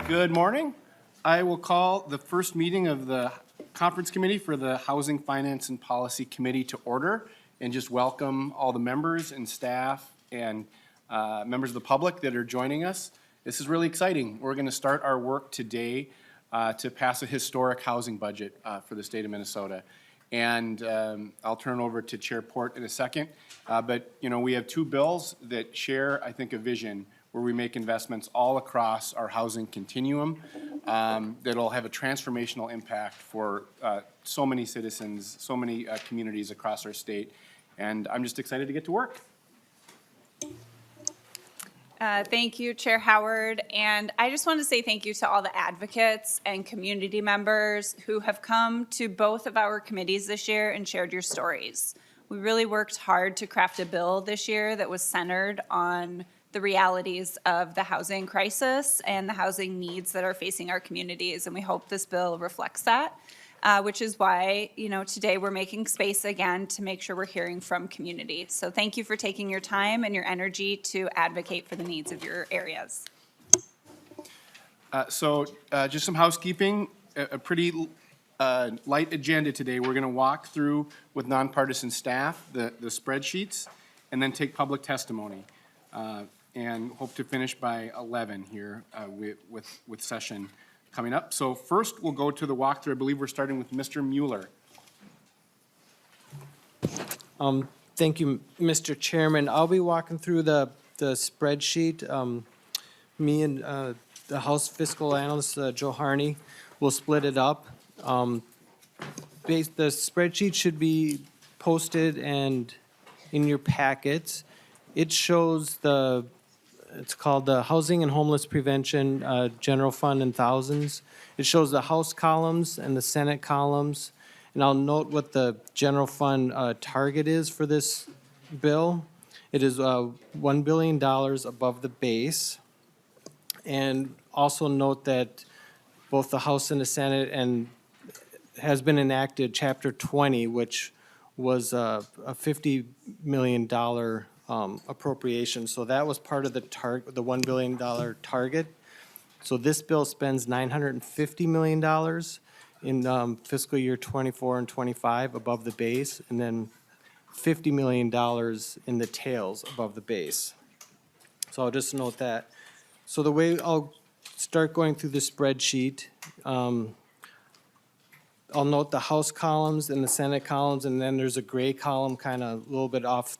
Good morning. I will call the first meeting of the Conference Committee for the Housing, Finance, and Policy Committee to order, and just welcome all the members and staff and members of the public that are joining us. This is really exciting. We're going to start our work today to pass a historic housing budget for the state of Minnesota. And I'll turn it over to Chair Port in a second. But, you know, we have two bills that share, I think, a vision where we make investments all across our housing continuum that'll have a transformational impact for so many citizens, so many communities across our state. And I'm just excited to get to work. Thank you, Chair Howard. And I just want to say thank you to all the advocates and community members who have come to both of our committees this year and shared your stories. We really worked hard to craft a bill this year that was centered on the realities of the housing crisis and the housing needs that are facing our communities. And we hope this bill reflects that, which is why, you know, today we're making space again to make sure we're hearing from community. So thank you for taking your time and your energy to advocate for the needs of your areas. Just some housekeeping, a pretty light agenda today. We're going to walk through with nonpartisan staff the spreadsheets and then take public testimony. And hope to finish by 11 here with session coming up. So first, we'll go to the walkthrough. I believe we're starting with Mr. Mueller. Thank you, Mr. Chairman. I'll be walking through the spreadsheet. Me and the House Fiscal Analyst, Joe Harney, will split it up. The spreadsheet should be posted and in your packets. It shows it's called the Housing and Homeless Prevention General Fund in thousands. It shows the House columns and the Senate columns. And I'll note what the general fund target is for this bill. It is $1 billion above the base. And also note that both the House and the Senate has been enacted Chapter 20, which was a $50 million appropriation. So that was part of the $1 billion target. So this bill spends $950 million in fiscal year 24 and 25 above the base, and then $50 million in the tails above the base. So I'll just note that. So the way I'll start going through the spreadsheet, I'll note the House columns and the Senate columns, and then there's a gray column kind of a little bit off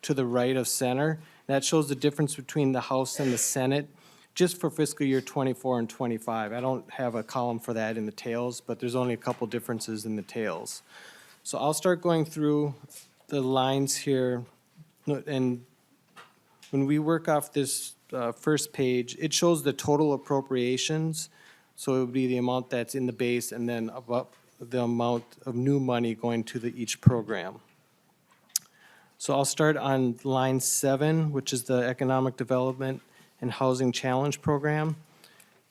to the right of center. That shows the difference between the House and the Senate just for fiscal year 24 and 25. I don't have a column for that in the tails, but there's only a couple differences in the tails. So I'll start going through the lines here, and when we work off this first page, it shows the total appropriations. So it would be the amount that's in the base and then about the amount of new money going to each program. So I'll start on line 7, which is the Economic Development and Housing Challenge Program.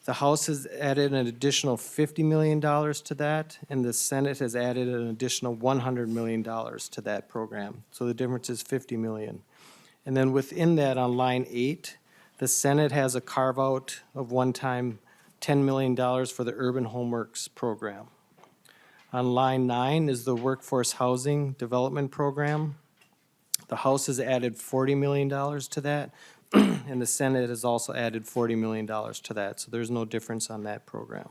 The House has added an additional $50 million to that, and the Senate has added an additional $100 million to that program. So the difference is $50 million. And then within that, on line 8, the Senate has a carve-out of one-time $10 million for the Urban Homeworks Program. On line 9 is the Workforce Housing Development Program. The House has added $40 million to that, and the Senate has also added $40 million to that, so there's no difference on that program.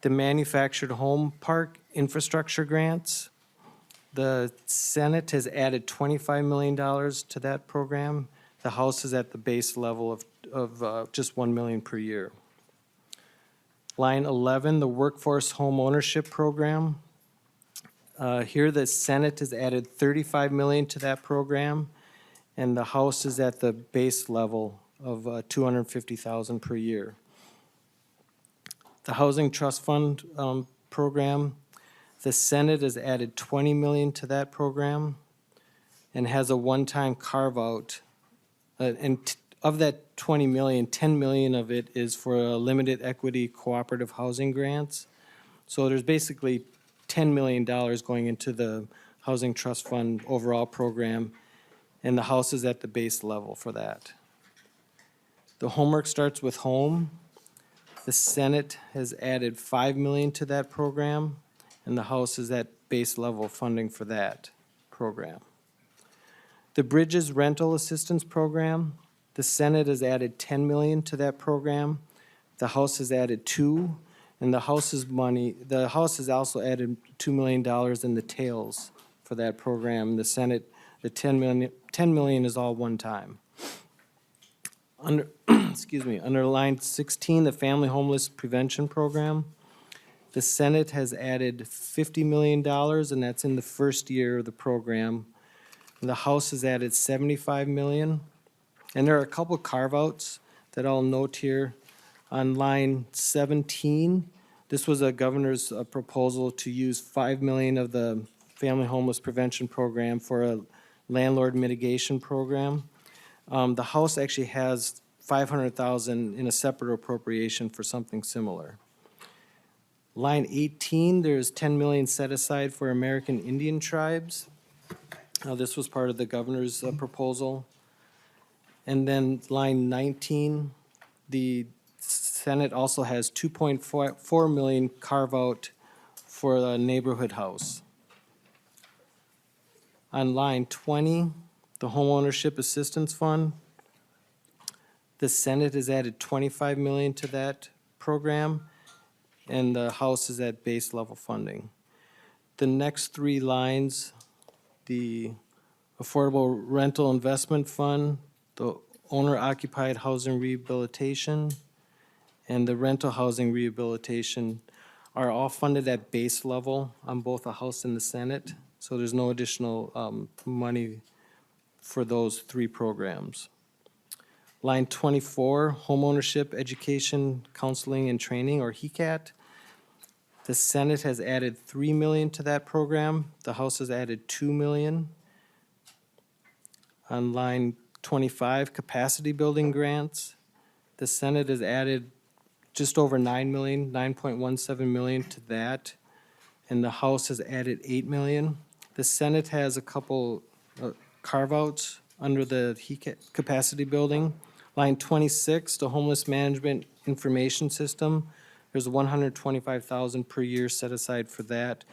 The Manufactured Home Park Infrastructure Grants, the Senate has added $25 million to that program. The House is at the base level of just $1 million per year. Line 11, the Workforce Home Ownership Program. Here the Senate has added $35 million to that program, and the House is at the base level of $250,000 per year. The Housing Trust Fund program, the Senate has added $20 million to that program and has a one-time carve-out. And of that $20 million, $10 million of it is for limited equity cooperative housing grants. So there's basically $10 million going into the Housing Trust Fund overall program, and the House is at the base level for that. The homework starts with home. The Senate has added 5 million to that program, and the House is at base level funding for that program. The Bridges Rental Assistance Program, the Senate has added 10 million to that program. The House has added 2, and the House has also added $2 million in the tails for that program. The Senate, the 10 million is all one time. Under, under line 16, the Family Homeless Prevention Program, the Senate has added $50 million, and that's in the first year of the program. And the House has added 75 million. And there are a couple carve-outs that I'll note here. On line 17, this was a governor's proposal to use 5 million of the Family Homeless Prevention Program for a landlord mitigation program. The House actually has 500,000 in a separate appropriation for something similar. Line 18, there's 10 million set aside for American Indian tribes. This was part of the governor's proposal. And then line 19, the Senate also has 2.4 million carve out for a neighborhood house. On line 20, the Homeownership Assistance Fund, the Senate has added 25 million to that program, and the House is at base level funding. The next 3 lines, the Affordable Rental Investment Fund, the Owner-Occupied Housing Rehabilitation, and the Rental Housing Rehabilitation are all funded at base level on both the House and the Senate, so there's no additional money for those 3 programs. Line 24, Homeownership Education, Counseling, and Training, or HECAT. The Senate has added 3 million to that program. The House has added 2 million. On line 25, Capacity Building Grants. The Senate has added just over 9 million, 9.17 million to that, and the House has added 8 million. The Senate has a couple carve-outs under the capacity building. Line 26, the Homeless Management Information System. There's 125,000 per year set aside for that.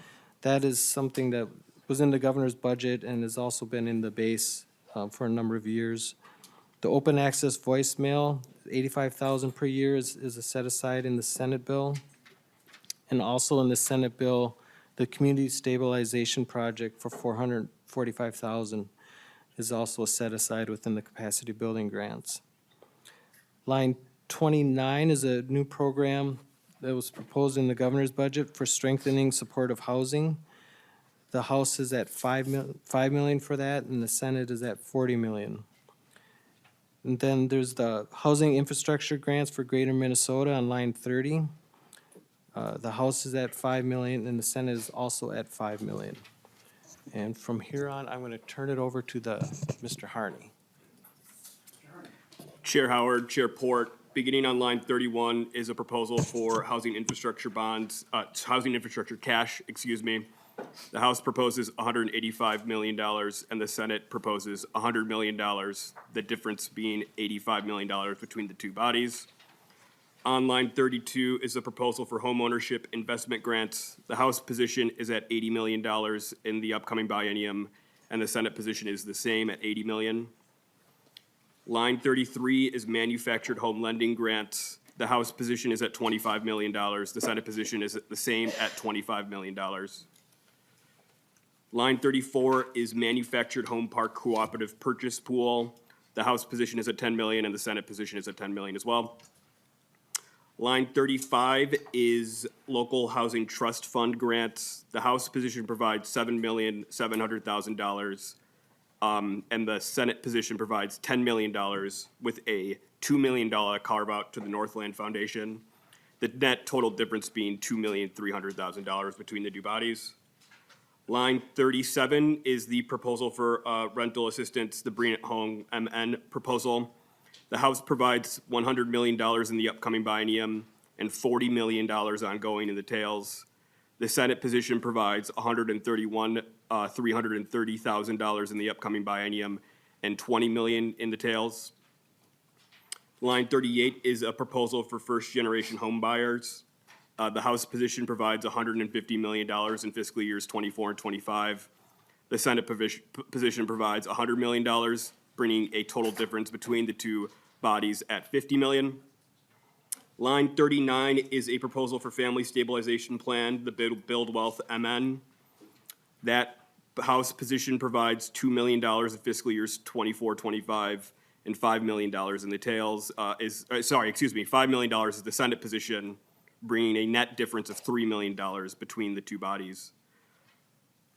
That is something that was in the governor's budget and has also been in the base for a number of years. The Open Access Voicemail, 85,000 per year is a set aside in the Senate bill. And also in the Senate bill, the Community Stabilization Project for 445,000 is also set aside within the capacity building grants. Line 29 is a new program that was proposed in the governor's budget for strengthening supportive housing. The House is at 5 million for that, and the Senate is at 40 million. And then there's the housing infrastructure grants for Greater Minnesota on line 30. The House is at 5 million, and the Senate is also at 5 million. And from here on, I'm going to turn it over to Mr. Harney. Chair Howard, Chair Port, beginning on line 31 is a proposal for housing infrastructure bonds, housing infrastructure cash, excuse me. The House proposes $185 million and the Senate proposes $100 million, the difference being $85 million between the 2 bodies. On line 32 is a proposal for homeownership investment grants. The House position is at $80 million in the upcoming biennium, and the Senate position is the same at $80 million. Line 33 is manufactured home lending grants. The House position is at $25 million. The Senate position is the same at $25 million. Line 34 is manufactured home park cooperative purchase pool. The House position is at 10 million and the Senate position is at 10 million as well. Line 35 is local housing trust fund grants. The House position provides $7,700,000. And the Senate position provides $10 million with a $2 million carve out to the Northland Foundation. The net total difference being $2,300,000 between the 2 bodies. Line 37 is the proposal for rental assistance, the Bring It Home MN proposal. The House provides $100 million in the upcoming biennium and $40 million ongoing in the tails. The Senate position provides $330,000 in the upcoming biennium and $20 million in the tails. Line 38 is a proposal for first-generation home buyers. The House position provides $150 million in fiscal years '24 and '25. The Senate position provides $100 million, bringing a total difference between the two bodies at $50 million. Line 39 is a proposal for Family Stabilization Plan, the Build Wealth MN. That House position provides $2 million in fiscal years '24, '25, and $5 million in the tails. $5 million is the Senate position, bringing a net difference of $3 million between the two bodies.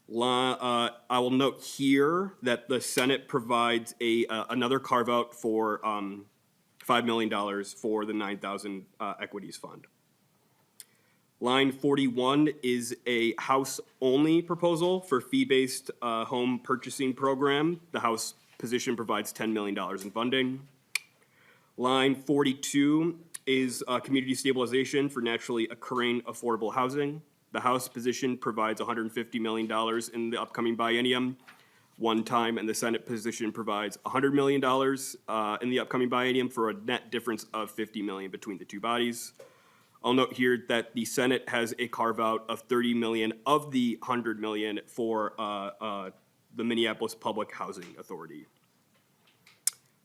I will note here that the Senate provides another carve-out for $5 million for the 9,000 equities fund. Line 41 is a House-only proposal for fee-based home purchasing program. The House position provides $10 million in funding. Line 42 is community stabilization for naturally occurring affordable housing. The House position provides $150 million in the upcoming biennium, one time, and the Senate position provides $100 million in the upcoming biennium for a net difference of $50 million between the two bodies. I'll note here that the Senate has a carve-out of $30 million of the $100 million for the Minneapolis Public Housing Authority.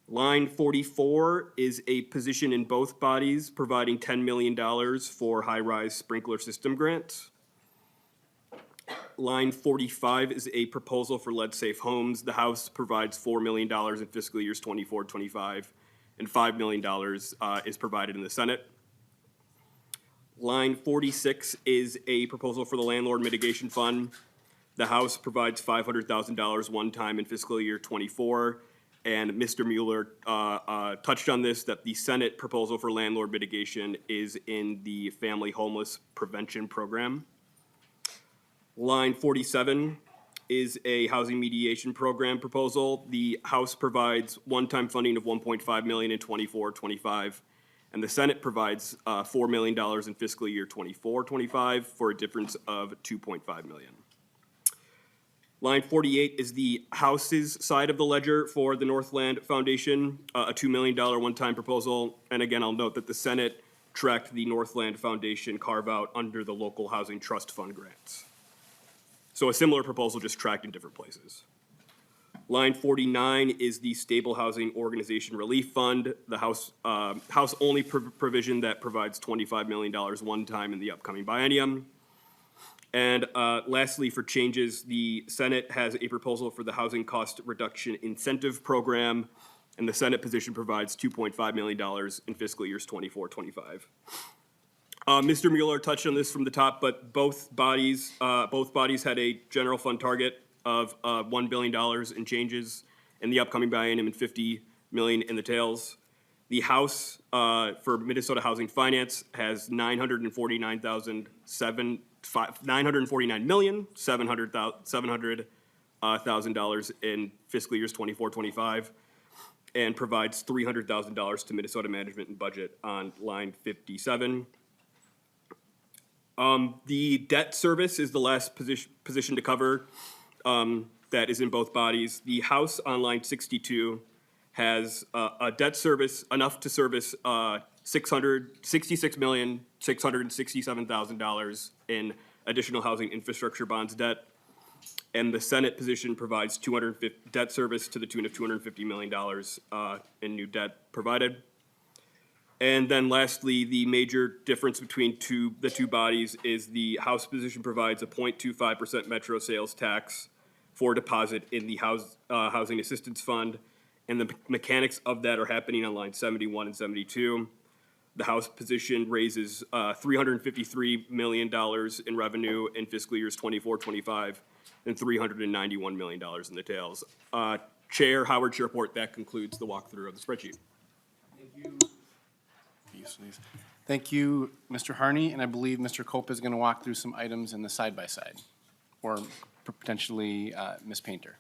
Line 44 is a position in both bodies providing $10 million for high-rise sprinkler system grants. Line 45 is a proposal for lead-safe homes. The House provides $4 million in fiscal years '24, '25, and $5 million is provided in the Senate. Line 46 is a proposal for the Landlord Mitigation Fund. The House provides $500,000 one time in fiscal year '24. And Mr. Mueller touched on this, that the Senate proposal for landlord mitigation is in the Family Homeless Prevention Program. Line 47 is a housing mediation program proposal. The House provides one-time funding of $1.5 million in '24, '25, and the Senate provides $4 million in fiscal year '24, '25 for a difference of $2.5 million. Line 48 is the House's side of the ledger for the Northland Foundation, a $2 million one-time proposal. And again, I'll note that the Senate tracked the Northland Foundation carve-out under the Local Housing Trust Fund grants. So a similar proposal, just tracked in different places. Line 49 is the Stable Housing Organization Relief Fund, the House-only provision that provides $25 million one time in the upcoming biennium. And lastly, for changes, the Senate has a proposal for the Housing Cost Reduction Incentive Program, and the Senate position provides $2.5 million in fiscal years '24, '25. Mr. Mueller touched on this from the top, but both bodies had a general fund target of $1 billion in changes in the upcoming biennium and $50 million in the tails. The House for Minnesota Housing Finance has $949,700,000 in fiscal years '24, '25, and provides $300,000 to Minnesota Management and Budget on line 57. The debt service is the last position to cover that is in both bodies. The House on line 62 has a debt service enough to service $666,667,000 in additional housing infrastructure bonds debt. And the Senate position provides debt service to the tune of $250 million in new debt provided. And then lastly, the major difference between the two bodies is the House position provides a 0.25% metro sales tax for deposit in the Housing Assistance Fund. And the mechanics of that are happening on line 71 and 72. The House position raises $353 million in revenue in fiscal years '24, '25, and $391 million in the tails. Chair Howard's report, that concludes the walkthrough of the spreadsheet. Thank you, Mr. Harney, and I believe Mr. Cope is going to walk through some items in the side-by-side, or potentially Ms. Painter.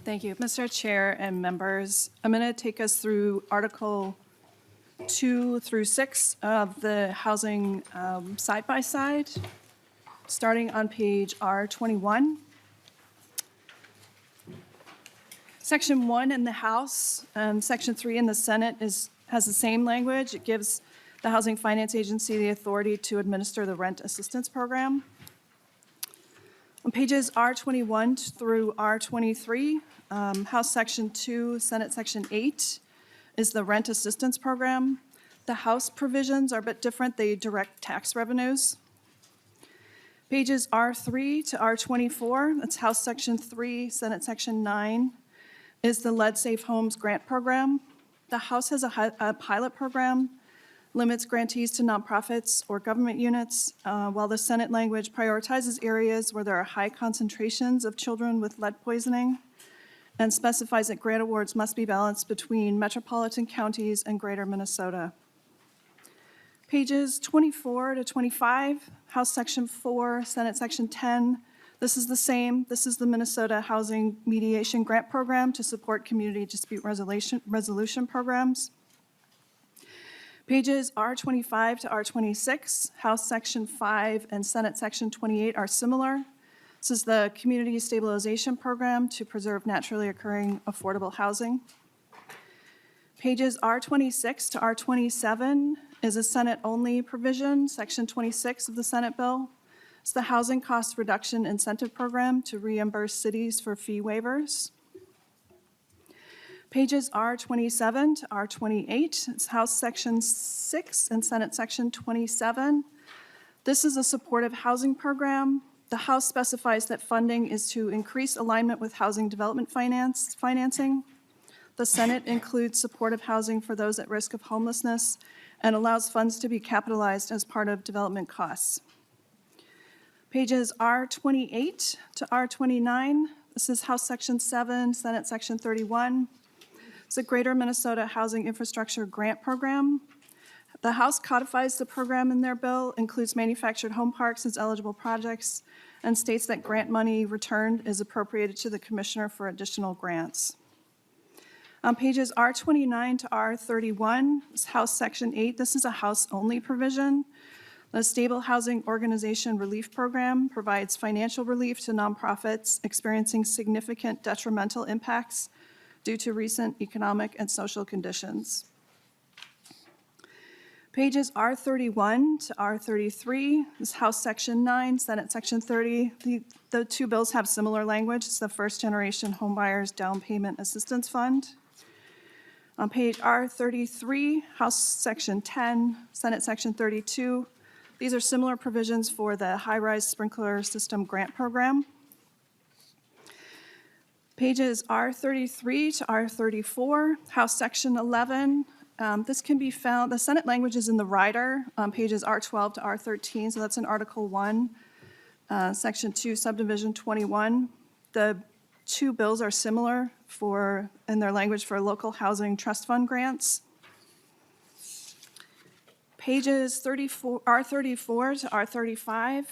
Thank you, Mr. Chair and members. I'm going to take us through Article 2 through 6 of the housing side-by-side, starting on page R21. Section 1 in the House and Section 3 in the Senate has the same language. It gives the Housing Finance Agency the authority to administer the rent assistance program. On pages R21 through R23, House Section 2, Senate Section 8 is the rent assistance program. The House provisions are a bit different. They direct tax revenues. Pages R3 to R24, that's House Section 3, Senate Section 9, is the Lead Safe Homes Grant Program. The House has a pilot program, limits grantees to nonprofits or government units, while the Senate language prioritizes areas where there are high concentrations of children with lead poisoning and specifies that grant awards must be balanced between metropolitan counties and greater Minnesota. Pages 24 to 25, House Section 4, Senate Section 10. This is the same. This is the Minnesota Housing Mediation Grant Program to support community dispute resolution programs. Pages R25 to R26, House Section 5 and Senate Section 28 are similar. This is the Community Stabilization Program to preserve naturally occurring affordable housing. Pages R26 to R27 is a Senate-only provision, Section 26 of the Senate bill. It's the Housing Cost Reduction Incentive Program to reimburse cities for fee waivers. Pages R27 to R28, it's House Section 6 and Senate Section 27. This is a supportive housing program. The House specifies that funding is to increase alignment with housing development financing. The Senate includes supportive housing for those at risk of homelessness and allows funds to be capitalized as part of development costs. Pages R28 to R29, this is House Section 7, Senate Section 31. It's a Greater Minnesota Housing Infrastructure Grant Program. The House codifies the program in their bill, includes manufactured home parks as eligible projects, and states that grant money returned is appropriated to the Commissioner for additional grants. On pages R29 to R31, it's House Section 8. This is a House-only provision. The Stable Housing Organization Relief Program provides financial relief to nonprofits experiencing significant detrimental impacts due to recent economic and social conditions. Pages R31 to R33 is House Section 9, Senate Section 30. The two bills have similar language. It's the First Generation Homebuyers Down Payment Assistance Fund. On page R33, House Section 10, Senate Section 32. These are similar provisions for the High-Rise Sprinkler System Grant Program. Pages R33 to R34, House Section 11. This can be found, the Senate language is in the rider on pages R12 to R13, so that's in Article 1, Section 2, Subdivision 21. The two bills are similar in their language for local housing trust fund grants. Pages R34 to R35,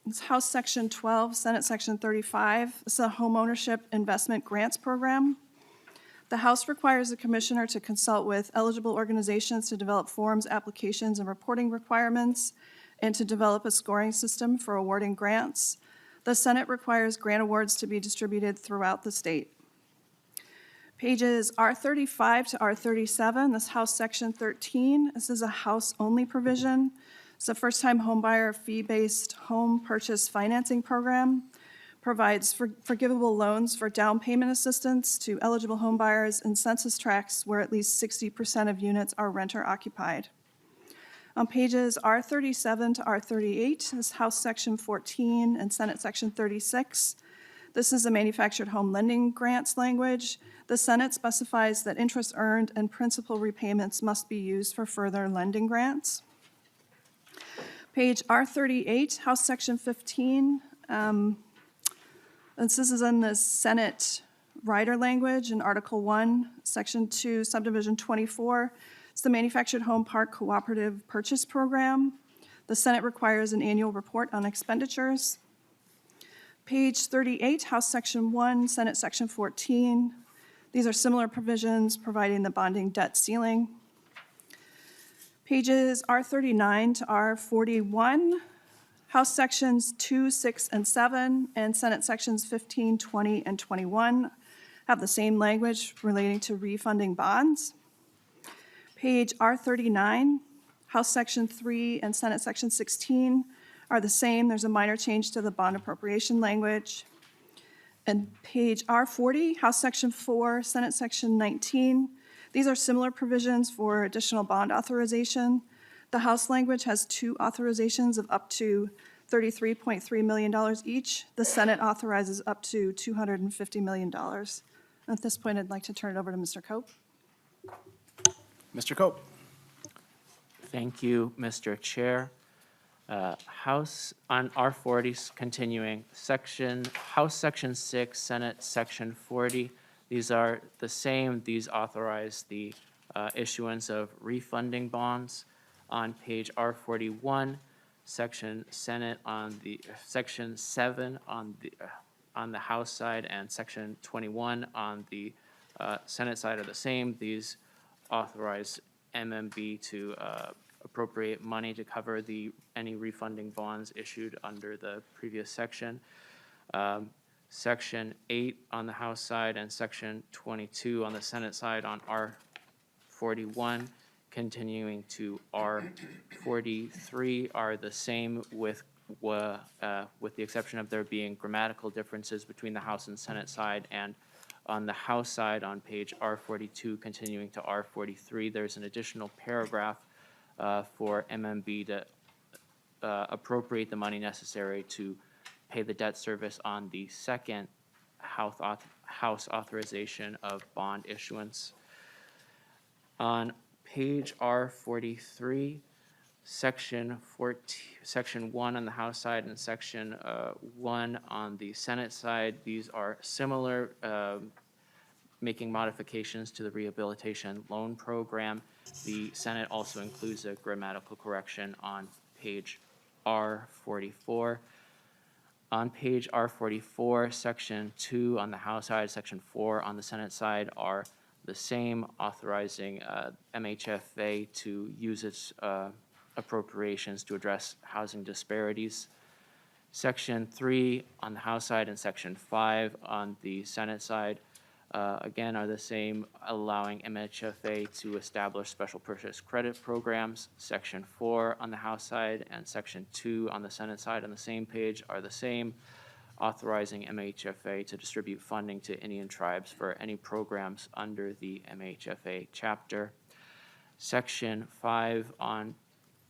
it's House Section 12, Senate Section 35. It's a Home Ownership Investment Grants Program. The House requires the Commissioner to consult with eligible organizations to develop forms, applications, and reporting requirements, and to develop a scoring system for awarding grants. The Senate requires grant awards to be distributed throughout the state. Pages R35 to R37, this House Section 13. This is a House-only provision. It's a first-time homebuyer fee-based home purchase financing program. Provides forgivable loans for down payment assistance to eligible homebuyers in census tracts where at least 60% of units are renter occupied. On pages R37 to R38 is House Section 14 and Senate Section 36. This is a manufactured home lending grants language. The Senate specifies that interest earned and principal repayments must be used for further lending grants. Page R38, House Section 15. This is in the Senate rider language in Article 1, Section 2, Subdivision 24. It's the Manufactured Home Park Cooperative Purchase Program. The Senate requires an annual report on expenditures. Page 38, House Section 1, Senate Section 14. These are similar provisions providing the bonding debt ceiling. Pages R39 to R41. House Sections 2, 6, and 7, and Senate Sections 15, 20, and 21 have the same language relating to refunding bonds. Page R39, House Section 3 and Senate Section 16 are the same. There's a minor change to the bond appropriation language. And page R40, House Section 4, Senate Section 19. These are similar provisions for additional bond authorization. The House language has two authorizations of up to $33.3 million each. The Senate authorizes up to $250 million. At this point, I'd like to turn it over to Mr. Cope. Mr. Cope. Thank you, Mr. Chair. House on R40, continuing, House Section 6, Senate Section 40. These are the same. These authorize the issuance of refunding bonds. On page R41, Section 7 on the House side and Section 21 on the Senate side are the same. These authorize MMB to appropriate money to cover any refunding bonds issued under the previous section. Section 8 on the House side and Section 22 on the Senate side on R41, continuing to R43 are the same with the exception of there being grammatical differences between the House and Senate side. And on the House side, on page R42, continuing to R43, there's an additional paragraph for MMB to appropriate the money necessary to pay the debt service on the second House authorization of bond issuance. On page R43, Section 1 on the House side and Section 1 on the Senate side, these are similar, making modifications to the rehabilitation loan program. The Senate also includes a grammatical correction on page R44. On page R44, Section 2 on the House side, Section 4 on the Senate side are the same, authorizing MHFA to use its appropriations to address housing disparities. Section 3 on the House side and Section 5 on the Senate side, again, are the same, allowing MHFA to establish special purchase credit programs. Section 4 on the House side and Section 2 on the Senate side on the same page are the same, authorizing MHFA to distribute funding to Indian tribes for any programs under the MHFA chapter. Section 5 on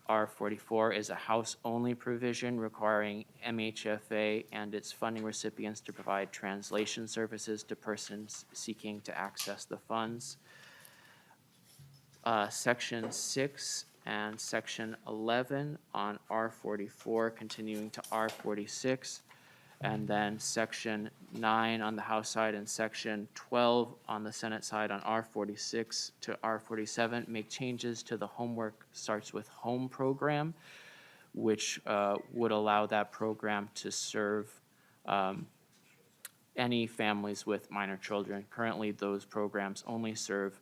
R44 is a House-only provision requiring MHFA and its funding recipients to provide translation services to persons seeking to access the funds. Section 6 and Section 11 on R44, continuing to R46, and then Section 9 on the House side and Section 12 on the Senate side on R46 to R47 make changes to the Homework Starts with Home program, which would allow that program to serve any families with minor children. Currently, those programs only serve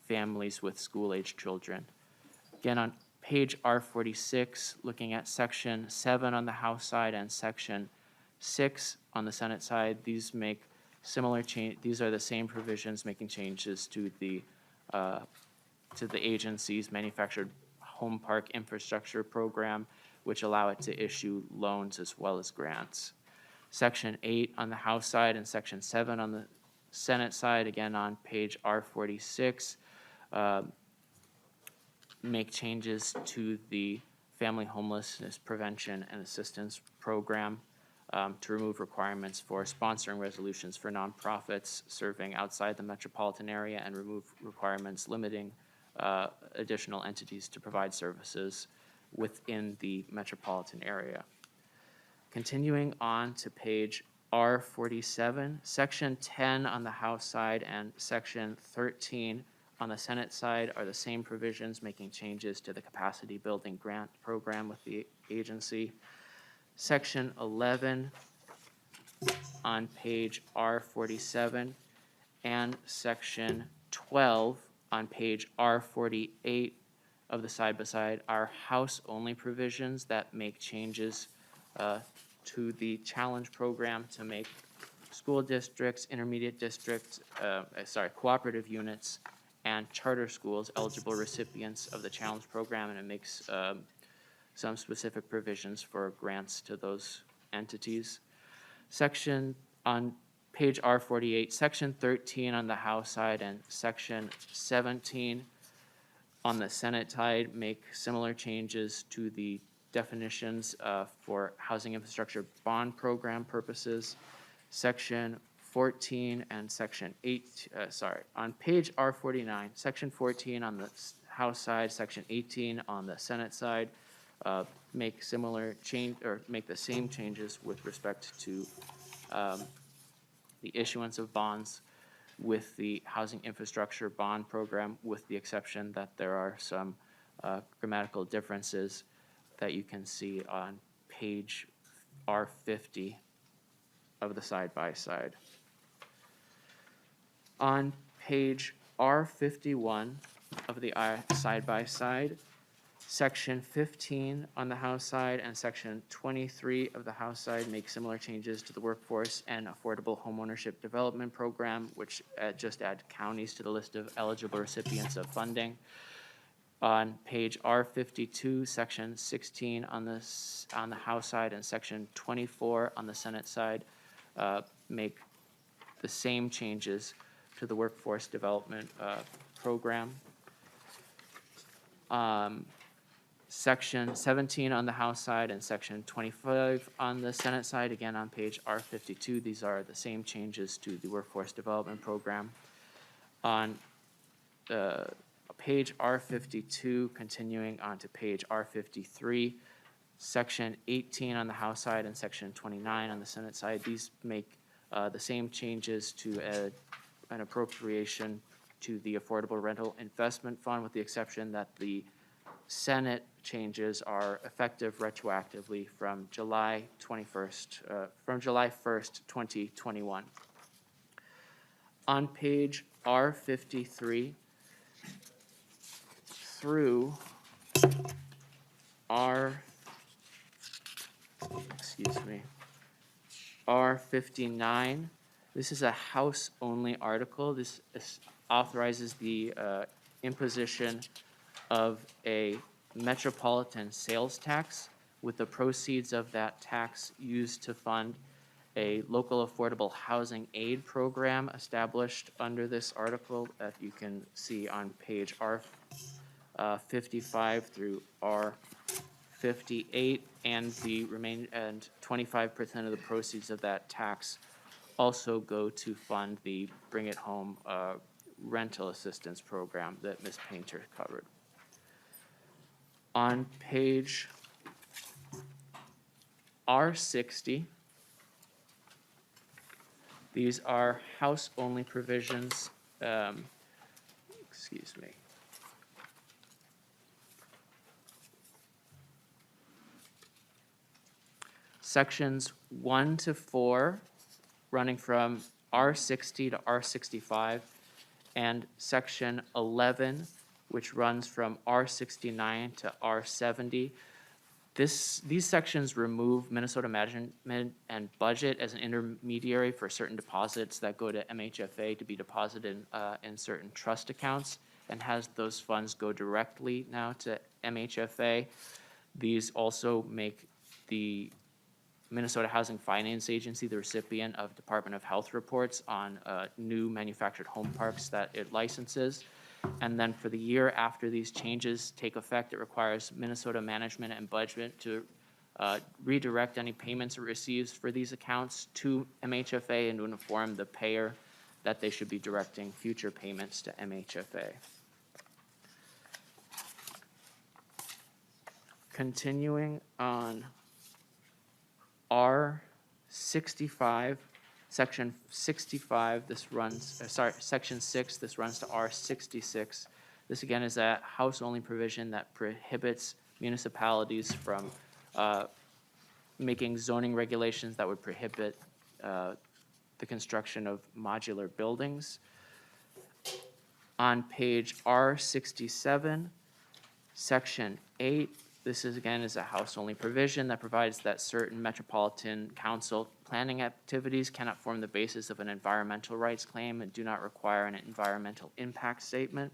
families with school-age children. Again, on page R46, looking at Section 7 on the House side and Section 6 on the Senate side, these make similar change. These are the same provisions making changes to the agency's manufactured home park infrastructure program, which allow it to issue loans as well as grants. Section 8 on the House side and Section 7 on the Senate side, again on page R46, make changes to the Family Homelessness Prevention and Assistance Program to remove requirements for sponsoring resolutions for nonprofits serving outside the metropolitan area and remove requirements limiting additional entities to provide services within the metropolitan area. Continuing on to page R47, Section 10 on the House side and Section 13 on the Senate side are the same provisions making changes to the capacity building grant program with the agency. Section 11 on page R47 and Section 12 on page R48 of the side-by-side are House-only provisions that make changes to the challenge program to make school districts, intermediate districts, cooperative units, and charter schools eligible recipients of the challenge program, and it makes some specific provisions for grants to those entities. Section on page R48, section 13 on the House side and section 17 on the Senate side make similar changes to the definitions for housing infrastructure bond program purposes. Section 14 and section 8, on page R49, section 14 on the House side, section 18 on the Senate side, make similar change, or make the same changes with respect to the issuance of bonds with the housing infrastructure bond program, with the exception that there are some grammatical differences that you can see on page R50 of the side-by-side. On page R51 of the side-by-side, section 15 on the House side and section 23 of the House side make similar changes to the workforce and affordable homeownership development program, which just add counties to the list of eligible recipients of funding. On page R52, section 16 on the House side and section 24 on the Senate side make the same changes to the workforce development program. Section 17 on the House side and section 25 on the Senate side, again on page R52, these are the same changes to the workforce development program. On page R52, continuing on to page R53, section 18 on the House side and section 29 on the Senate side, these make the same changes to an appropriation to the Affordable Rental Investment Fund, with the exception that the Senate changes are effective retroactively from July 1st, 2021. On page R53 through R59, this is a House-only article. This authorizes the imposition of a metropolitan sales tax, with the proceeds of that tax used to fund a local affordable housing aid program established under this article that you can see on page R55 through R58, and the remaining 25% of the proceeds of that tax also go to fund the Bring It Home rental assistance program that Ms. Painter covered. On page R60, these are House-only provisions, Sections 1 to 4, running from R60 to R65, and section 11, which runs from R69 to R70. These sections remove Minnesota Management and Budget as an intermediary for certain deposits that go to MHFA to be deposited in certain trust accounts, and has those funds go directly now to MHFA. These also make the Minnesota Housing Finance Agency the recipient of Department of Health reports on new manufactured home parks that it licenses. And then for the year after these changes take effect, it requires Minnesota Management and Budget to redirect any payments it receives for these accounts to MHFA and to inform the payer that they should be directing future payments to MHFA. Continuing on R65, Section 65, Section 6, this runs to R66. This again is a House-only provision that prohibits municipalities from making zoning regulations that would prohibit the construction of modular buildings. On page R67, Section 8 This is, again, is a House-only provision that provides that certain Metropolitan Council planning activities cannot form the basis of an environmental rights claim and do not require an environmental impact statement.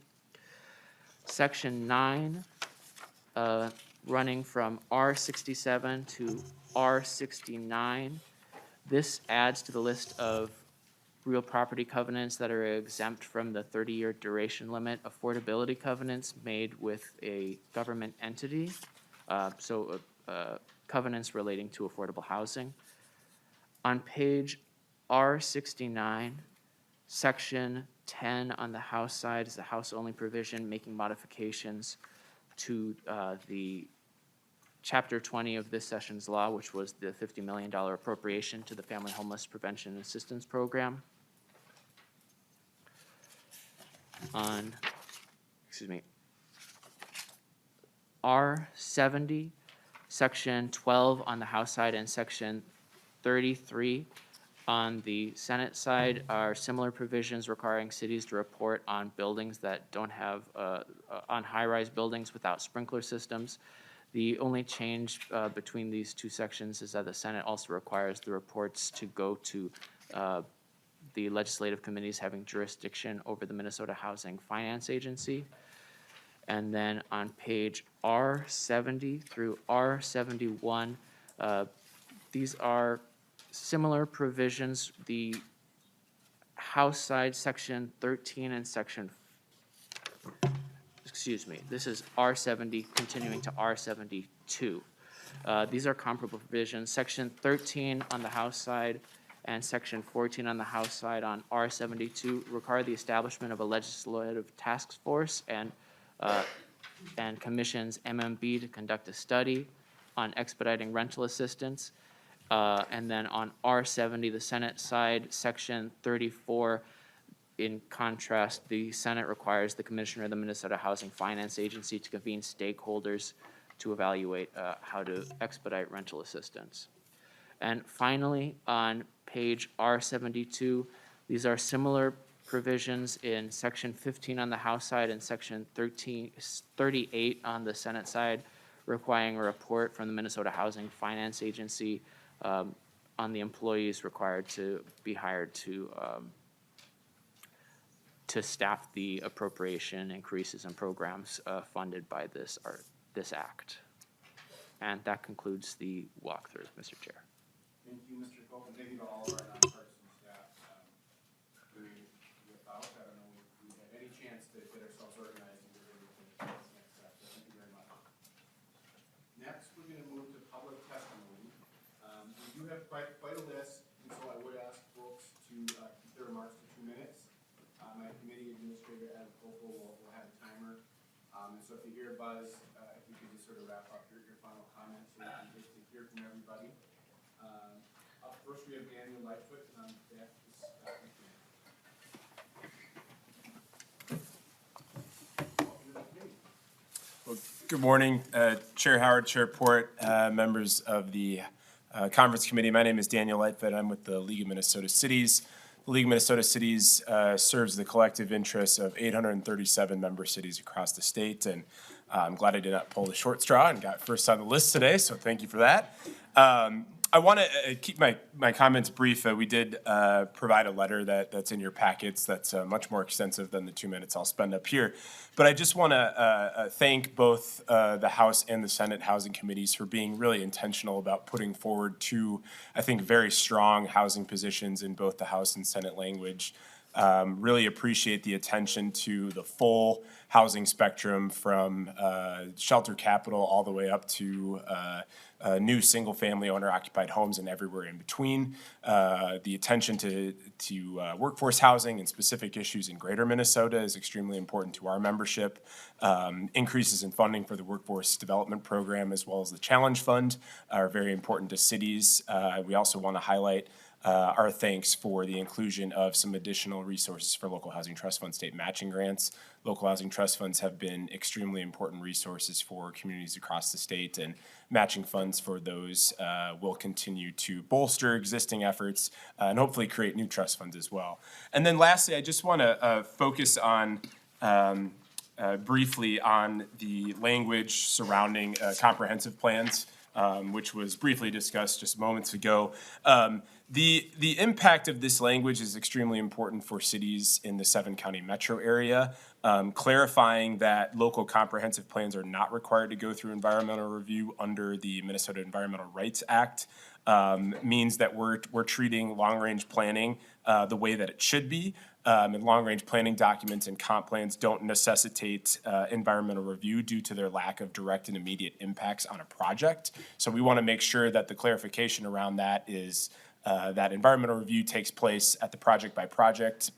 Section 9, running from R67 to R69. This adds to the list of real property covenants that are exempt from the 30-year duration limit, affordability covenants made with a government entity, covenants relating to affordable housing. On page R69, section 10 on the House side is the House-only provision making modifications to the Chapter 20 of this session's law, which was the $50 million appropriation to the Family Homeless Prevention and Assistance Program. On, R70, section 12 on the House side and section 33 on the Senate side are similar provisions requiring cities to report on buildings that don't have, on high-rise buildings without sprinkler systems. The only change between these two sections is that the Senate also requires the reports to go to the legislative committees having jurisdiction over the Minnesota Housing Finance Agency. And then on page R70 through R71, these are similar provisions. The House side, section 13 and section, this is R70 continuing to R72. These are comparable provisions. Section 13 on the House side and section 14 on the House side on R72 require the establishment of a legislative task force and commissions MMB to conduct a study on expediting rental assistance. And then on R70, the Senate side, section 34, in contrast, the Senate requires the Commissioner of the Minnesota Housing Finance Agency to convene stakeholders to evaluate how to expedite rental assistance. And finally, on page R72, these are similar provisions in section 15 on the House side and section 38 on the Senate side, requiring a report from the Minnesota Housing Finance Agency on the employees required to be hired to staff the appropriation increases and programs funded by this act. And that concludes the walkthrough, Mr. Chair. Thank you, Mr. Cope, and thank you to all of our nonpartisan staff. Without, I don't know if we had any chance to get ourselves organized and get ready for the next step. So thank you very much. Next, we're going to move to public testimony. We do have quite a list, and so I would ask folks to keep their remarks to 2 minutes. My committee administrator, Adam Cope, will have a timer. And so if you hear a buzz, if you could just sort of wrap up your final comments so we can get to hear from everybody. Up first, we have Daniel Lightfoot on behalf of this Well, good morning, Chair Howard, Chair Port, members of the Conference Committee. My name is Daniel Lightfoot. I'm with the League of Minnesota Cities. The League of Minnesota Cities serves the collective interests of 837 member cities across the state, and I'm glad I did not pull the short straw and got first on the list today, so thank you for that. I want to keep my comments brief. We did provide a letter that's in your packets that's much more extensive than the 2 minutes I'll spend up here. But I just want to thank both the House and the Senate Housing Committees for being really intentional about putting forward two, I think, very strong housing positions in both the House and Senate language. Really appreciate the attention to the full housing spectrum from shelter capital all the way up to new single-family owner-occupied homes and everywhere in between. The attention to workforce housing and specific issues in greater Minnesota is extremely important to our membership. Increases in funding for the Workforce Development Program as well as the Challenge Fund are very important to cities. We also want to highlight our thanks for the inclusion of some additional resources for local housing trust fund state matching grants. Local housing trust funds have been extremely important resources for communities across the state, and matching funds for those will continue to bolster existing efforts and hopefully create new trust funds as well. And then lastly, I just want to focus on briefly on the language surrounding comprehensive plans, which was briefly discussed just moments ago. The impact of this language is extremely important for cities in the 7-county metro area, clarifying that local comprehensive plans are not required to go through environmental review under the Minnesota Environmental Rights Act. Means that we're treating long-range planning the way that it should be. And long-range planning documents and comp plans don't necessitate environmental review due to their lack of direct and immediate impacts on a project. So we want to make sure that the clarification around that is that environmental review takes place at the project-by-project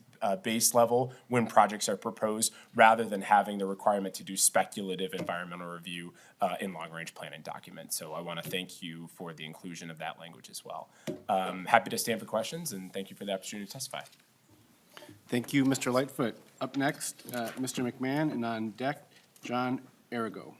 base level when projects are proposed, rather than having the requirement to do speculative environmental review in long-range planning documents. So I want to thank you for the inclusion of that language as well. Happy to stand for questions, and thank you for the opportunity to testify. Thank you, Mr. Lightfoot. Up next, Mr. McMahon, and on deck, John Arago.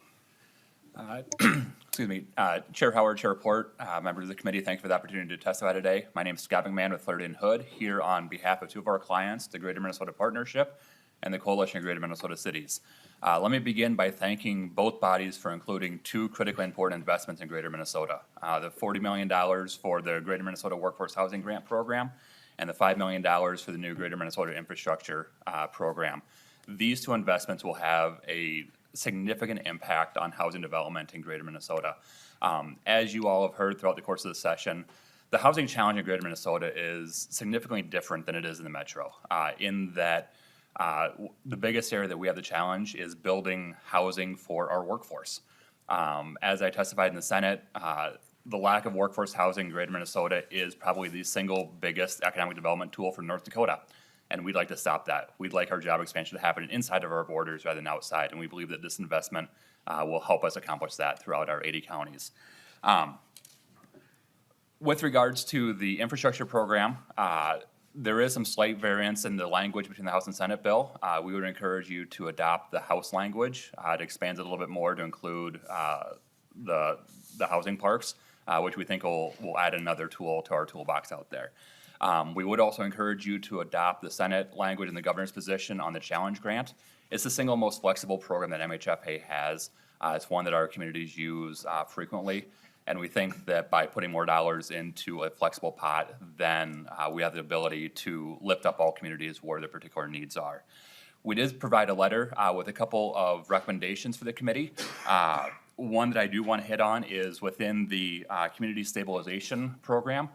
Excuse me, Chair Howard, Chair Port, members of the committee, thank you for the opportunity to testify today. My name is Scott McMahon with Flaherty & Hood, here on behalf of two of our clients, the Greater Minnesota Partnership and the Coalition of Greater Minnesota Cities. Let me begin by thanking both bodies for including two critically important investments in Greater Minnesota. The $40 million for the Greater Minnesota Workforce Housing Grant Program and the $5 million for the new Greater Minnesota Infrastructure Program. These two investments will have a significant impact on housing development in Greater Minnesota. As you all have heard throughout the course of the session, the housing challenge in Greater Minnesota is significantly different than it is in the metro, in that the biggest area that we have the challenge is building housing for our workforce. As I testified in the Senate, the lack of workforce housing in Greater Minnesota is probably the single biggest economic development tool for North Dakota. And we'd like to stop that. We'd like our job expansion to happen inside of our borders rather than outside. And we believe that this investment will help us accomplish that throughout our 80 counties. With regards to the infrastructure program, there is some slight variance in the language between the House and Senate bill. We would encourage you to adopt the House language. It expands it a little bit more to include the housing parks, which we think will add another tool to our toolbox out there. We would also encourage you to adopt the Senate language in the governor's position on the challenge grant. It's the single most flexible program that MHFA has. It's one that our communities use frequently. And we think that by putting more dollars into a flexible pot, then we have the ability to lift up all communities where their particular needs are. We did provide a letter with a couple of recommendations for the committee. One that I do want to hit on is within the community stabilization program.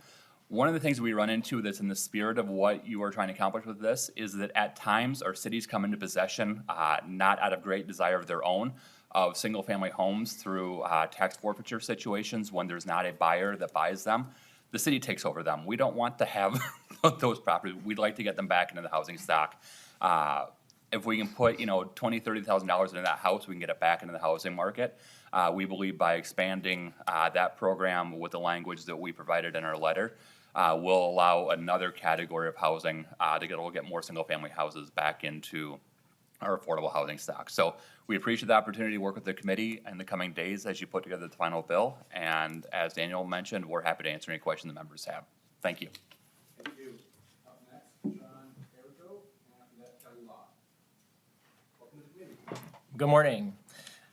One of the things we run into that's in the spirit of what you are trying to accomplish with this is that at times our cities come into possession, not out of great desire of their own, of single-family homes through tax forfeiture situations when there's not a buyer that buys them. The city takes over them. We don't want to have those properties. We'd like to get them back into the housing stock. If we can put, $20,000, $30,000 into that house, we can get it back into the housing market. We believe by expanding that program with the language that we provided in our letter, will allow another category of housing to get more single-family houses back into our affordable housing stock. So we appreciate the opportunity to work with the committee in the coming days as you put together the final bill. And as Daniel mentioned, we're happy to answer any questions the members have. Thank you. Thank you. Up next, John Arago, and after that, Kelly Law. Welcome to the committee. Good morning.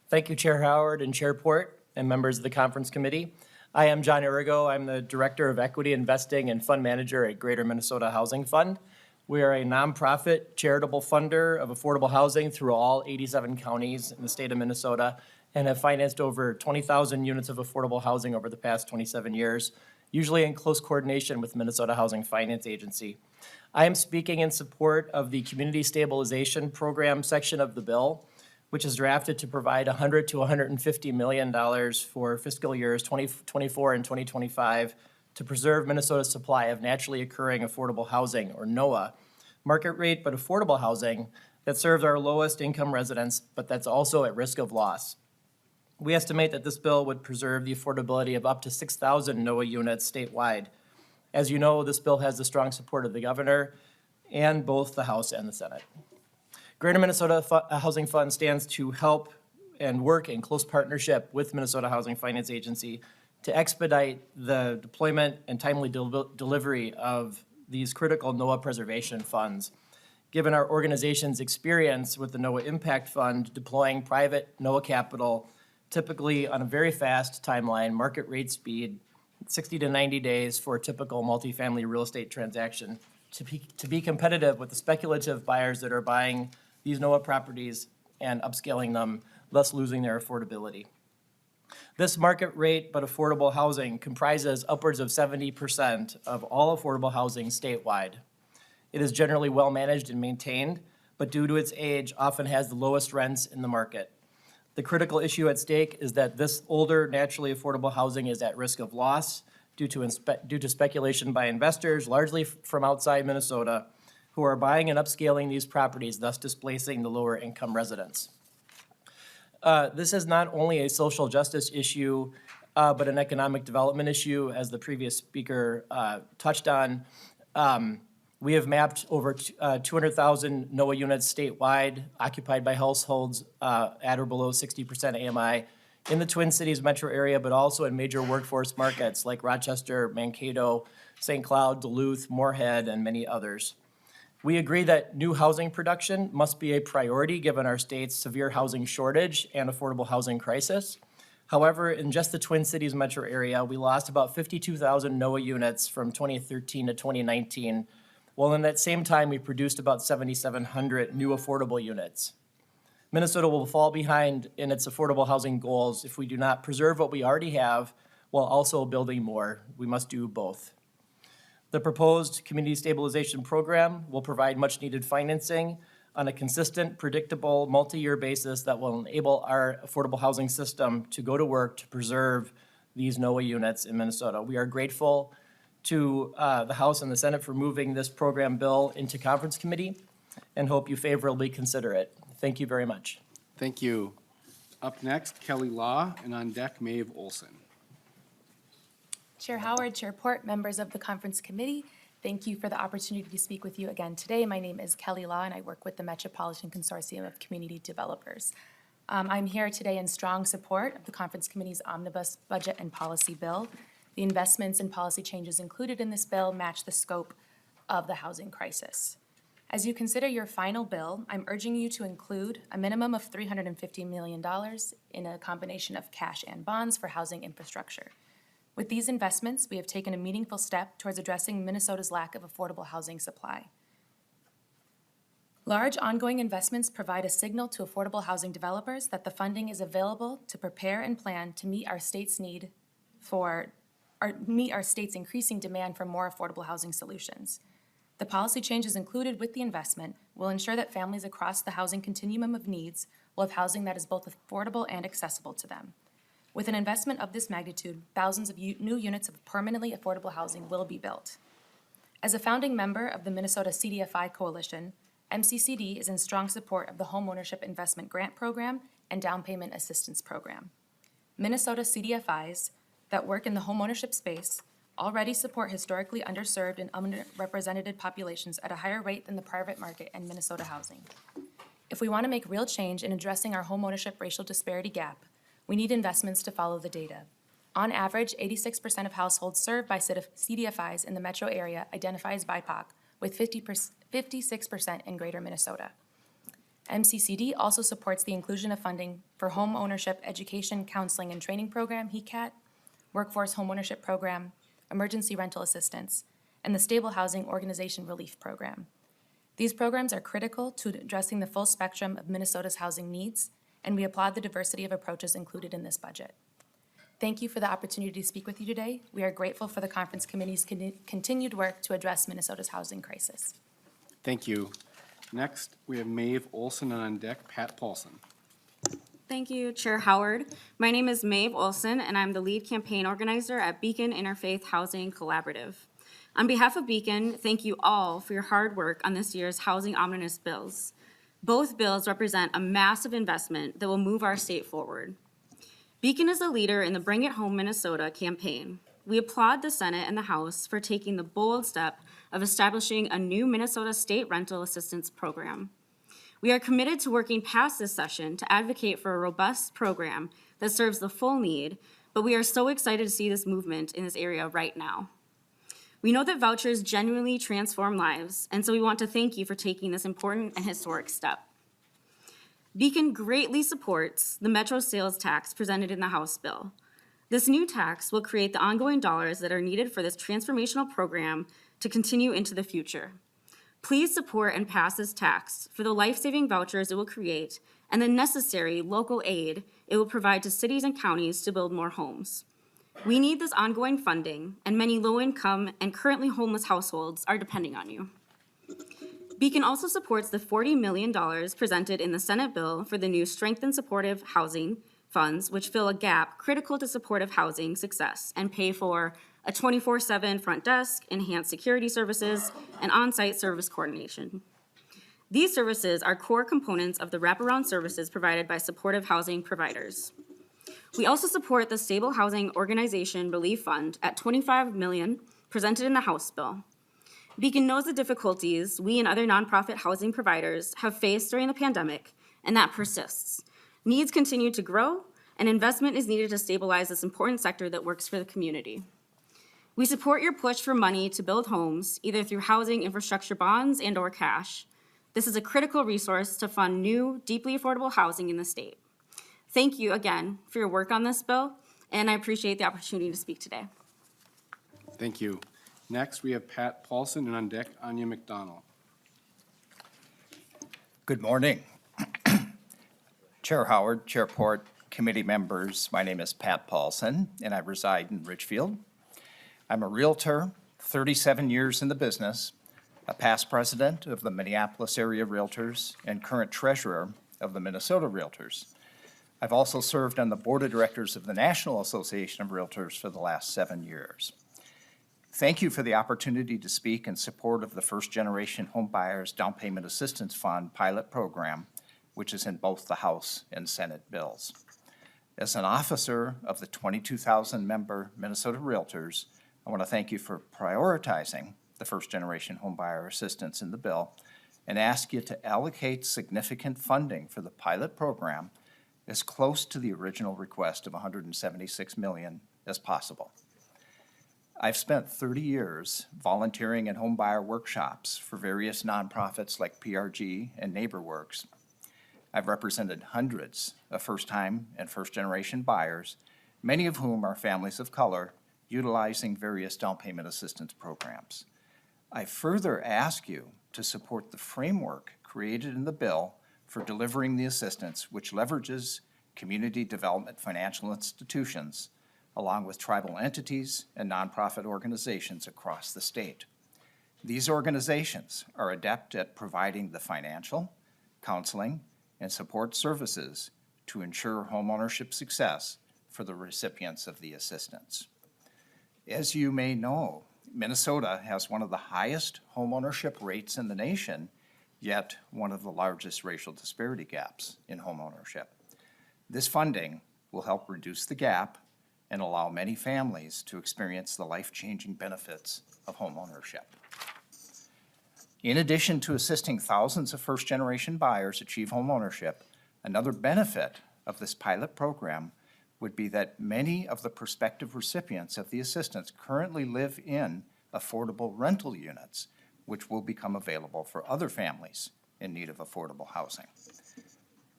Thank you, Chair Howard and Chair Port and members of the conference committee. I am John Arago. I'm the Director of Equity Investing and Fund Manager at Greater Minnesota Housing Fund. We are a nonprofit charitable funder of affordable housing through all 87 counties in the state of Minnesota and have financed over 20,000 units of affordable housing over the past 27 years, usually in close coordination with Minnesota Housing Finance Agency. I am speaking in support of the Community Stabilization Program section of the bill, which is drafted to provide $100 to $150 million for fiscal years 2024 and 2025 to preserve Minnesota's supply of naturally occurring affordable housing, or NOAA, market rate but affordable housing that serves our lowest income residents, but that's also at risk of loss. We estimate that this bill would preserve the affordability of up to 6,000 NOAA units statewide. As you know, this bill has the strong support of the governor and both the House and the Senate. Greater Minnesota Housing Fund stands to help and work in close partnership with Minnesota Housing Finance Agency to expedite the deployment and timely delivery of these critical NOAA preservation funds. given our organization's experience with the NOAA Impact Fund deploying private NOAA capital, typically on a very fast timeline, market rate speed, 60 to 90 days for a typical multifamily real estate transaction, to be competitive with the speculative buyers that are buying these NOAA properties and upscaling them, thus losing their affordability. This market rate but affordable housing comprises upwards of 70% of all affordable housing statewide. It is generally well managed and maintained, but due to its age, often has the lowest rents in the market. The critical issue at stake is that this older, naturally affordable housing is at risk of loss due to speculation by investors, largely from outside Minnesota, who are buying and upscaling these properties, thus displacing the lower income residents. This is not only a social justice issue, but an economic development issue, as the previous speaker touched on. We have mapped over 200,000 NOAA units statewide occupied by households at or below 60% AMI in the Twin Cities metro area, but also in major workforce markets like Rochester, Mankato, St. Cloud, Duluth, Moorhead, and many others. We agree that new housing production must be a priority given our state's severe housing shortage and affordable housing crisis. However, in just the Twin Cities metro area, we lost about 52,000 NOAA units from 2013 to 2019, while in that same time, we produced about 7,700 new affordable units. Minnesota will fall behind in its affordable housing goals if we do not preserve what we already have while also building more. We must do both. The proposed community stabilization program will provide much-needed financing on a consistent, predictable, multi-year basis that will enable our affordable housing system to go to work to preserve these NOAA units in Minnesota. We are grateful to the House and the Senate for moving this program bill into conference committee and hope you favorably consider it. Thank you very much. Thank you. Up next, Kelly Law, and on deck, Maeve Olson. Chair Howard, Chair Port, members of the conference committee, thank you for the opportunity to speak with you again today. My name is Kelly Law, and I work with the Metropolitan Consortium of Community Developers. I'm here today in strong support of the conference committee's omnibus budget and policy bill. The investments and policy changes included in this bill match the scope of the housing crisis. As you consider your final bill, I'm urging you to include a minimum of $350 million in a combination of cash and bonds for housing infrastructure. With these investments, we have taken a meaningful step towards addressing Minnesota's lack of affordable housing supply. Large ongoing investments provide a signal to affordable housing developers that the funding is available to prepare and plan to meet our state's increasing demand for more affordable housing solutions. The policy changes included with the investment will ensure that families across the housing continuum of needs will have housing that is both affordable and accessible to them. With an investment of this magnitude, thousands of new units of permanently affordable housing will be built. As a founding member of the Minnesota CDFI Coalition, MCCD is in strong support of the Homeownership Investment Grant Program and Down Payment Assistance Program. Minnesota CDFIs that work in the homeownership space already support historically underserved and underrepresented populations at a higher rate than the private market and Minnesota housing. If we want to make real change in addressing our homeownership racial disparity gap, we need investments to follow the data. On average, 86% of households served by CDFIs in the metro area identify as BIPOC, with 56% in greater Minnesota. MCCD also supports the inclusion of funding for Home Ownership Education, Counseling, and Training Program, HECAT, Workforce Homeownership Program, Emergency Rental Assistance, and the Stable Housing Organization Relief Program. These programs are critical to addressing the full spectrum of Minnesota's housing needs, and we applaud the diversity of approaches included in this budget. Thank you for the opportunity to speak with you today. We are grateful for the conference committee's continued work to address Minnesota's housing crisis. Thank you. Next, we have Maeve Olson, and on deck, Pat Paulson. Thank you, Chair Howard. My name is Maeve Olson, and I'm the lead campaign organizer at Beacon Interfaith Housing Collaborative. On behalf of Beacon, thank you all for your hard work on this year's housing omnibus bills. Both bills represent a massive investment that will move our state forward. Beacon is a leader in the Bring It Home Minnesota campaign. We applaud the Senate and the House for taking the bold step of establishing a new Minnesota State Rental Assistance Program. We are committed to working past this session to advocate for a robust program that serves the full need, but we are so excited to see this movement in this area right now. We know that vouchers genuinely transform lives, and so we want to thank you for taking this important and historic step. Beacon greatly supports the Metro sales tax presented in the House bill. This new tax will create the ongoing dollars that are needed for this transformational program to continue into the future. Please support and pass this tax for the life-saving vouchers it will create and the necessary local aid it will provide to cities and counties to build more homes. We need this ongoing funding, and many low-income and currently homeless households are depending on you. Beacon also supports the $40 million presented in the Senate bill for the new Strengthened Supportive Housing funds, which fill a gap critical to supportive housing success and pay for a 24/7 front desk, enhanced security services, and on-site service coordination. These services are core components of the wraparound services provided by supportive housing providers. We also support the Stable Housing Organization Relief Fund at $25 million presented in the House bill. Beacon knows the difficulties we and other nonprofit housing providers have faced during the pandemic, and that persists. Needs continue to grow, and investment is needed to stabilize this important sector that works for the community. We support your push for money to build homes, either through housing infrastructure bonds and/or cash. This is a critical resource to fund new, deeply affordable housing in the state. Thank you again for your work on this bill, and I appreciate the opportunity to speak today. Thank you. Next, we have Pat Paulson, and on deck, Anya McDonald. Good morning. Chair Howard, Chair Port, committee members, my name is Pat Paulson, and I reside in Richfield. I'm a Realtor, 37 years in the business, a past president of the Minneapolis area Realtors, and current treasurer of the Minnesota Realtors. I've also served on the board of directors of the National Association of Realtors for the last 7 years. Thank you for the opportunity to speak in support of the First Generation Home Buyers Down Payment Assistance Fund pilot program, which is in both the House and Senate bills. As an officer of the 22,000-member Minnesota Realtors, I want to thank you for prioritizing the First Generation Home Buyer Assistance in the bill and ask you to allocate significant funding for the pilot program as close to the original request of $176 million as possible. I've spent 30 years volunteering in home buyer workshops for various nonprofits like PRG and NeighborWorks. I've represented hundreds of first-time and first-generation buyers, many of whom are families of color utilizing various down payment assistance programs. I further ask you to support the framework created in the bill for delivering the assistance, which leverages community development financial institutions along with tribal entities and nonprofit organizations across the state. These organizations are adept at providing the financial, counseling, and support services to ensure homeownership success for the recipients of the assistance. As you may know, Minnesota has one of the highest homeownership rates in the nation, yet one of the largest racial disparity gaps in homeownership. This funding will help reduce the gap and allow many families to experience the life-changing benefits of homeownership. In addition to assisting thousands of first-generation buyers achieve homeownership, another benefit of this pilot program would be that many of the prospective recipients of the assistance currently live in affordable rental units, which will become available for other families in need of affordable housing.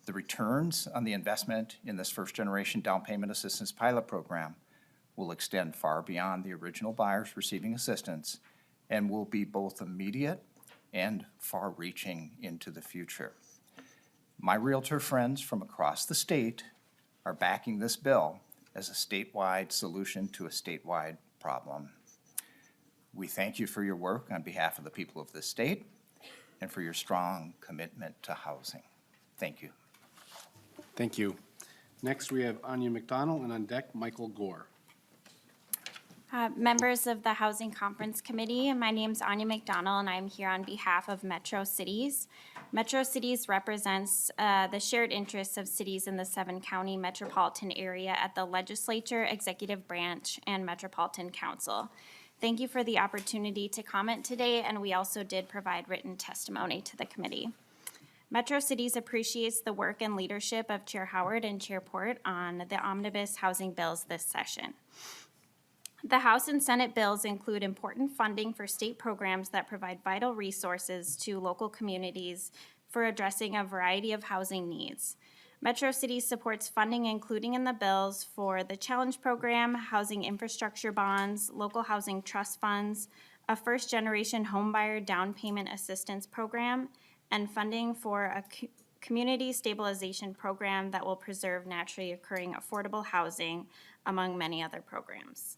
The returns on the investment in this first-generation down payment assistance pilot program will extend far beyond the original buyers receiving assistance and will be both immediate and far-reaching into the future. My realtor friends from across the state are backing this bill as a statewide solution to a statewide problem. We thank you for your work on behalf of the people of this state and for your strong commitment to housing. Thank you. Thank you. Next, we have Anya McDonald, and on deck, Michael Gore. Members of the Housing Conference Committee, my name's Anya McDonald, and I'm here on behalf of Metro Cities. Metro Cities represents the shared interests of cities in the 7-county metropolitan area at the legislature, executive branch, and metropolitan council. Thank you for the opportunity to comment today, and we also did provide written testimony to the committee. Metro Cities appreciates the work and leadership of Chair Howard and Chair Port on the omnibus housing bills this session. The House and Senate bills include important funding for state programs that provide vital resources to local communities for addressing a variety of housing needs. Metro Cities supports funding including in the bills for the Challenge Program, housing infrastructure bonds, local housing trust funds, a first-generation homebuyer down payment assistance program, and funding for a community stabilization program that will preserve naturally occurring affordable housing, among many other programs.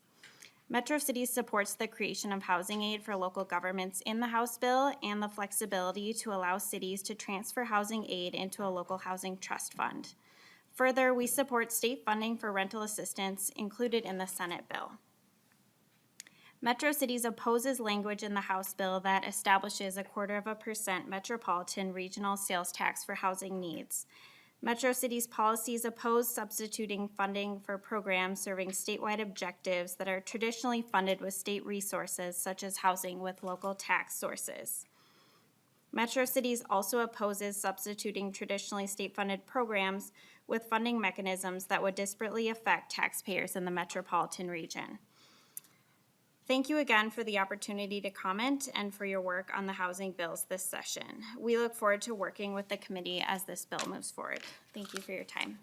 Metro Cities supports the creation of housing aid for local governments in the House bill and the flexibility to allow cities to transfer housing aid into a local housing trust fund. Further, we support state funding for rental assistance included in the Senate bill. Metro Cities opposes language in the House bill that establishes a 0.25% metropolitan regional sales tax for housing needs. Metro Cities policies oppose substituting funding for programs serving statewide objectives that are traditionally funded with state resources, such as housing with local tax sources. Metro Cities also opposes substituting traditionally state-funded programs with funding mechanisms that would disparately affect taxpayers in the metropolitan region. Thank you again for the opportunity to comment and for your work on the housing bills this session. We look forward to working with the committee as this bill moves forward. Thank you for your time.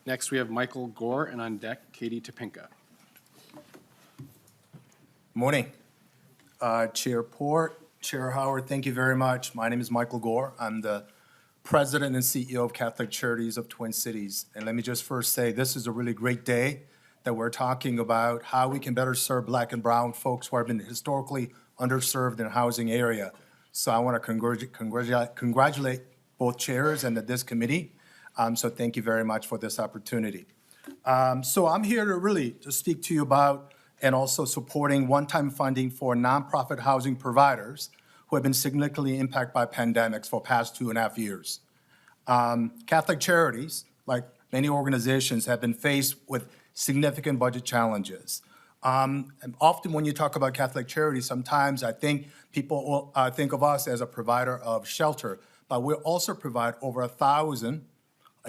Next, we have Michael Gore, and on deck, Katie Topinka. Morning. Chair Port, Chair Howard, thank you very much. My name is Michael Gore. I'm the President and CEO of Catholic Charities of Twin Cities. And let me just first say, this is a really great day that we're talking about how we can better serve Black and brown folks who have been historically underserved in the housing area. So I want to congratulate both chairs and this committee. So thank you very much for this opportunity. So I'm here to really just speak to you about and also supporting one-time funding for nonprofit housing providers who have been significantly impacted by pandemics for the past 2.5 years. Catholic Charities, like many organizations, have been faced with significant budget challenges. And often when you talk about Catholic Charities, sometimes I think people think of us as a provider of shelter, but we also provide over 1,000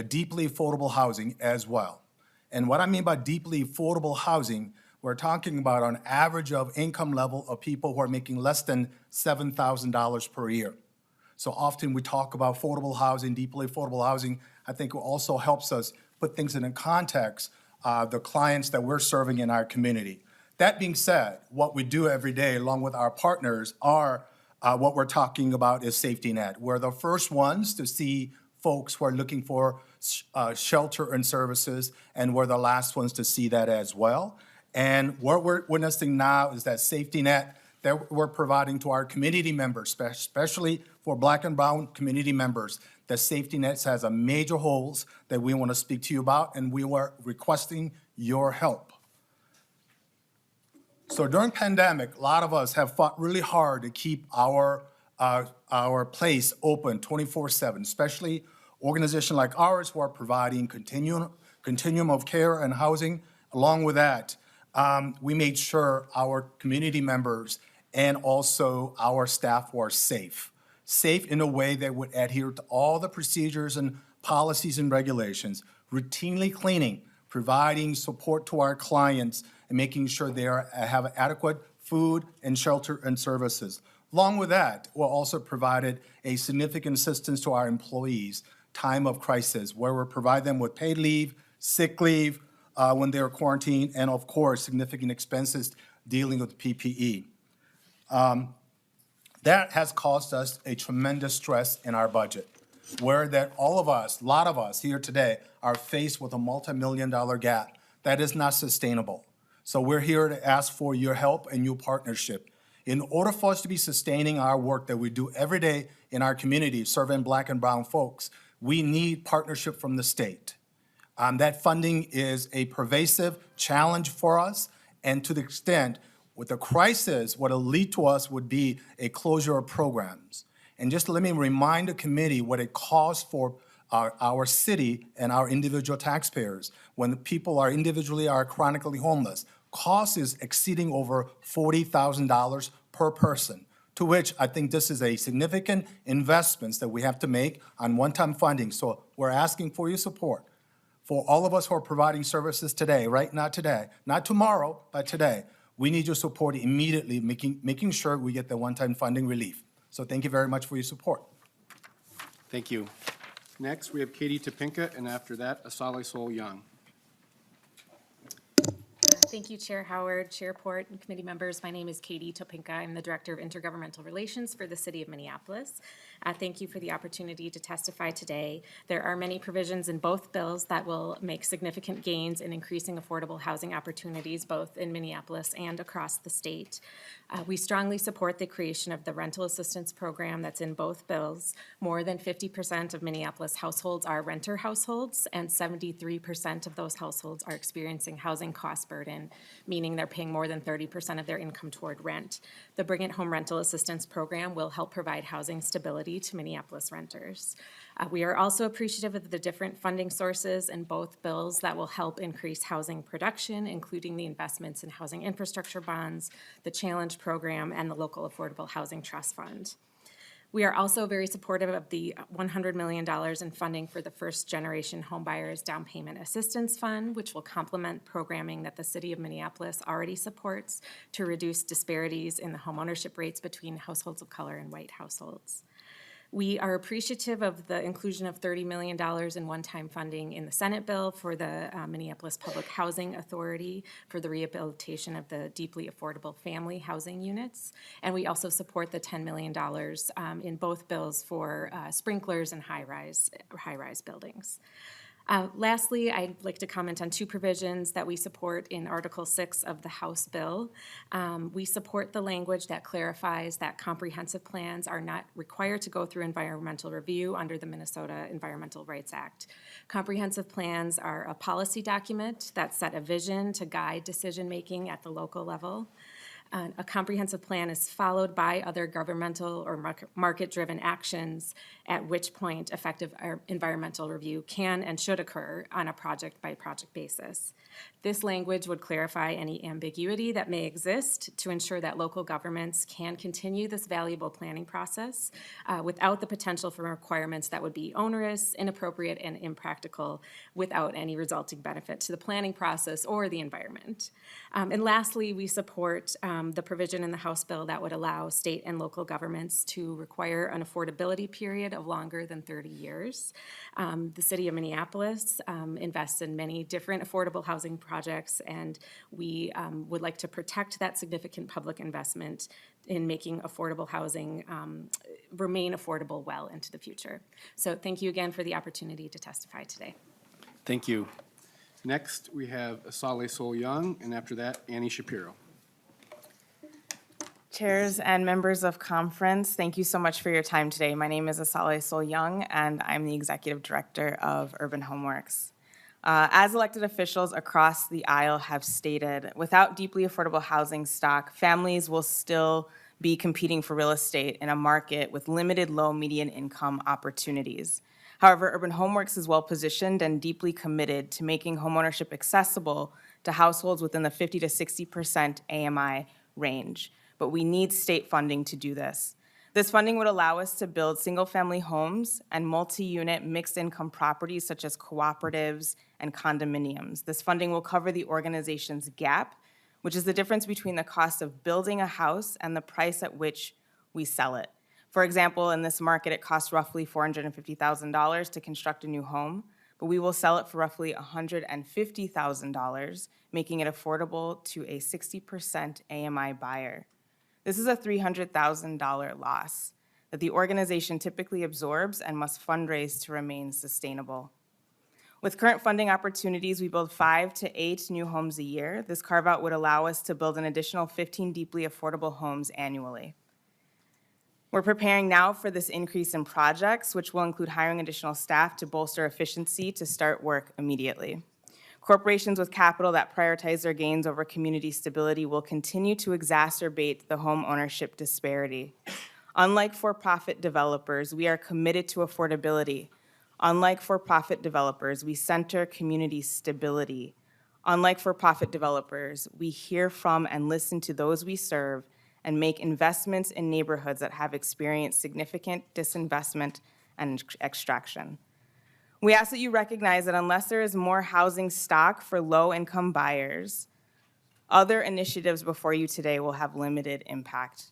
deeply affordable housing as well. And what I mean by deeply affordable housing, we're talking about an average of income level of people who are making less than $7,000 per year. So often we talk about affordable housing, deeply affordable housing. I think it also helps us put things in context, the clients that we're serving in our community. That being said, what we do every day along with our partners are what we're talking about is safety net. We're the first ones to see folks who are looking for shelter and services, and we're the last ones to see that as well. And what we're witnessing now is that safety net that we're providing to our community members, especially for Black and brown community members. The safety net has a major holes that we want to speak to you about, and we were requesting your help. So during pandemic, a lot of us have fought really hard to keep our place open 24/7, especially organizations like ours who are providing continuum of care and housing. Along with that, we made sure our community members and also our staff were safe in a way that would adhere to all the procedures and policies and regulations, routinely cleaning, providing support to our clients, and making sure they have adequate food and shelter and services. Along with that, we also provided a significant assistance to our employees, time of crisis, where we provide them with paid leave, sick leave, when they're quarantined, and of course, significant expenses dealing with PPE. That has caused us a tremendous stress in our budget, where that all of us, a lot of us here today, are faced with a multi-million-dollar gap. That is not sustainable. So we're here to ask for your help and your partnership. In order for us to be sustaining our work that we do every day in our community, serving Black and brown folks, we need partnership from the state. That funding is a pervasive challenge for us, and to the extent with the crisis, what it'll lead to us would be a closure of programs. And just let me remind the committee what it costs for our city and our individual taxpayers when people are individually chronically homeless. Cost is exceeding over $40,000 per person, to which I think this is a significant investments that we have to make on one-time funding. So we're asking for your support For all of us who are providing services today, right? Not today, not tomorrow, but today, we need your support immediately, making sure we get the one-time funding relief. So thank you very much for your support. Thank you. Next, we have Katie Topinka, and after that, Asale Sol Young. Thank you, Chair Howard, Chair Port, and committee members. My name is Katie Topinka. I'm the Director of Intergovernmental Relations for the City of Minneapolis. Thank you for the opportunity to testify today. There are many provisions in both bills that will make significant gains in increasing affordable housing opportunities, both in Minneapolis and across the state. We strongly support the creation of the rental assistance program that's in both bills. More than 50% of Minneapolis households are renter households, and 73% of those households are experiencing housing cost burden, meaning they're paying more than 30% of their income toward rent. The Bring It Home Rental Assistance Program will help provide housing stability to Minneapolis renters. We are also appreciative of the different funding sources in both bills that will help increase housing production, including the investments in housing infrastructure bonds, the Challenge Program, and the Local Affordable Housing Trust Fund. We are also very supportive of the $100 million in funding for the First Generation Homebuyers Down Payment Assistance Fund, which will complement programming that the City of Minneapolis already supports to reduce disparities in the homeownership rates between households of color and white households. We are appreciative of the inclusion of $30 million in one-time funding in the Senate bill for the Minneapolis Public Housing Authority for the rehabilitation of the deeply affordable family housing units. And we also support the $10 million in both bills for sprinklers and high-rise buildings. Lastly, I'd like to comment on two provisions that we support in Article 6 of the House bill. We support the language that clarifies that comprehensive plans are not required to go through environmental review under the Minnesota Environmental Rights Act. Comprehensive plans are a policy document that set a vision to guide decision-making at the local level. A comprehensive plan is followed by other governmental or market-driven actions, at which point effective environmental review can and should occur on a project-by-project basis. This language would clarify any ambiguity that may exist to ensure that local governments can continue this valuable planning process without the potential for requirements that would be onerous, inappropriate, and impractical without any resulting benefit to the planning process or the environment. And lastly, we support the provision in the House bill that would allow state and local governments to require an affordability period of longer than 30 years. The City of Minneapolis invests in many different affordable housing projects, and we would like to protect that significant public investment in making affordable housing remain affordable well into the future. So thank you again for the opportunity to testify today. Thank you. Next, we have Asale Sol Young, and after that, Annie Shapiro. Chairs and members of conference, thank you so much for your time today. My name is Asale Sol Young, and I'm the Executive Director of Urban Homeworks. As elected officials across the aisle have stated, without deeply affordable housing stock, families will still be competing for real estate in a market with limited low median income opportunities. However, Urban Homeworks is well-positioned and deeply committed to making homeownership accessible to households within the 50 to 60% AMI range. But we need state funding to do this. This funding would allow us to build single-family homes and multi-unit mixed-income properties such as cooperatives and condominiums. This funding will cover the organization's gap, which is the difference between the cost of building a house and the price at which we sell it. For example, in this market, it costs roughly $450,000 to construct a new home, but we will sell it for roughly $150,000, making it affordable to a 60% AMI buyer. This is a $300,000 loss that the organization typically absorbs and must fundraise to remain sustainable. With current funding opportunities, we build 5 to 8 new homes a year. This carve-out would allow us to build an additional 15 deeply affordable homes annually. We're preparing now for this increase in projects, which will include hiring additional staff to bolster efficiency to start work immediately. Corporations with capital that prioritize their gains over community stability will continue to exacerbate the home ownership disparity. Unlike for-profit developers, we are committed to affordability. Unlike for-profit developers, we center community stability. Unlike for-profit developers, we hear from and listen to those we serve and make investments in neighborhoods that have experienced significant disinvestment and extraction. We ask that you recognize that unless there is more housing stock for low-income buyers, other initiatives before you today will have limited impact.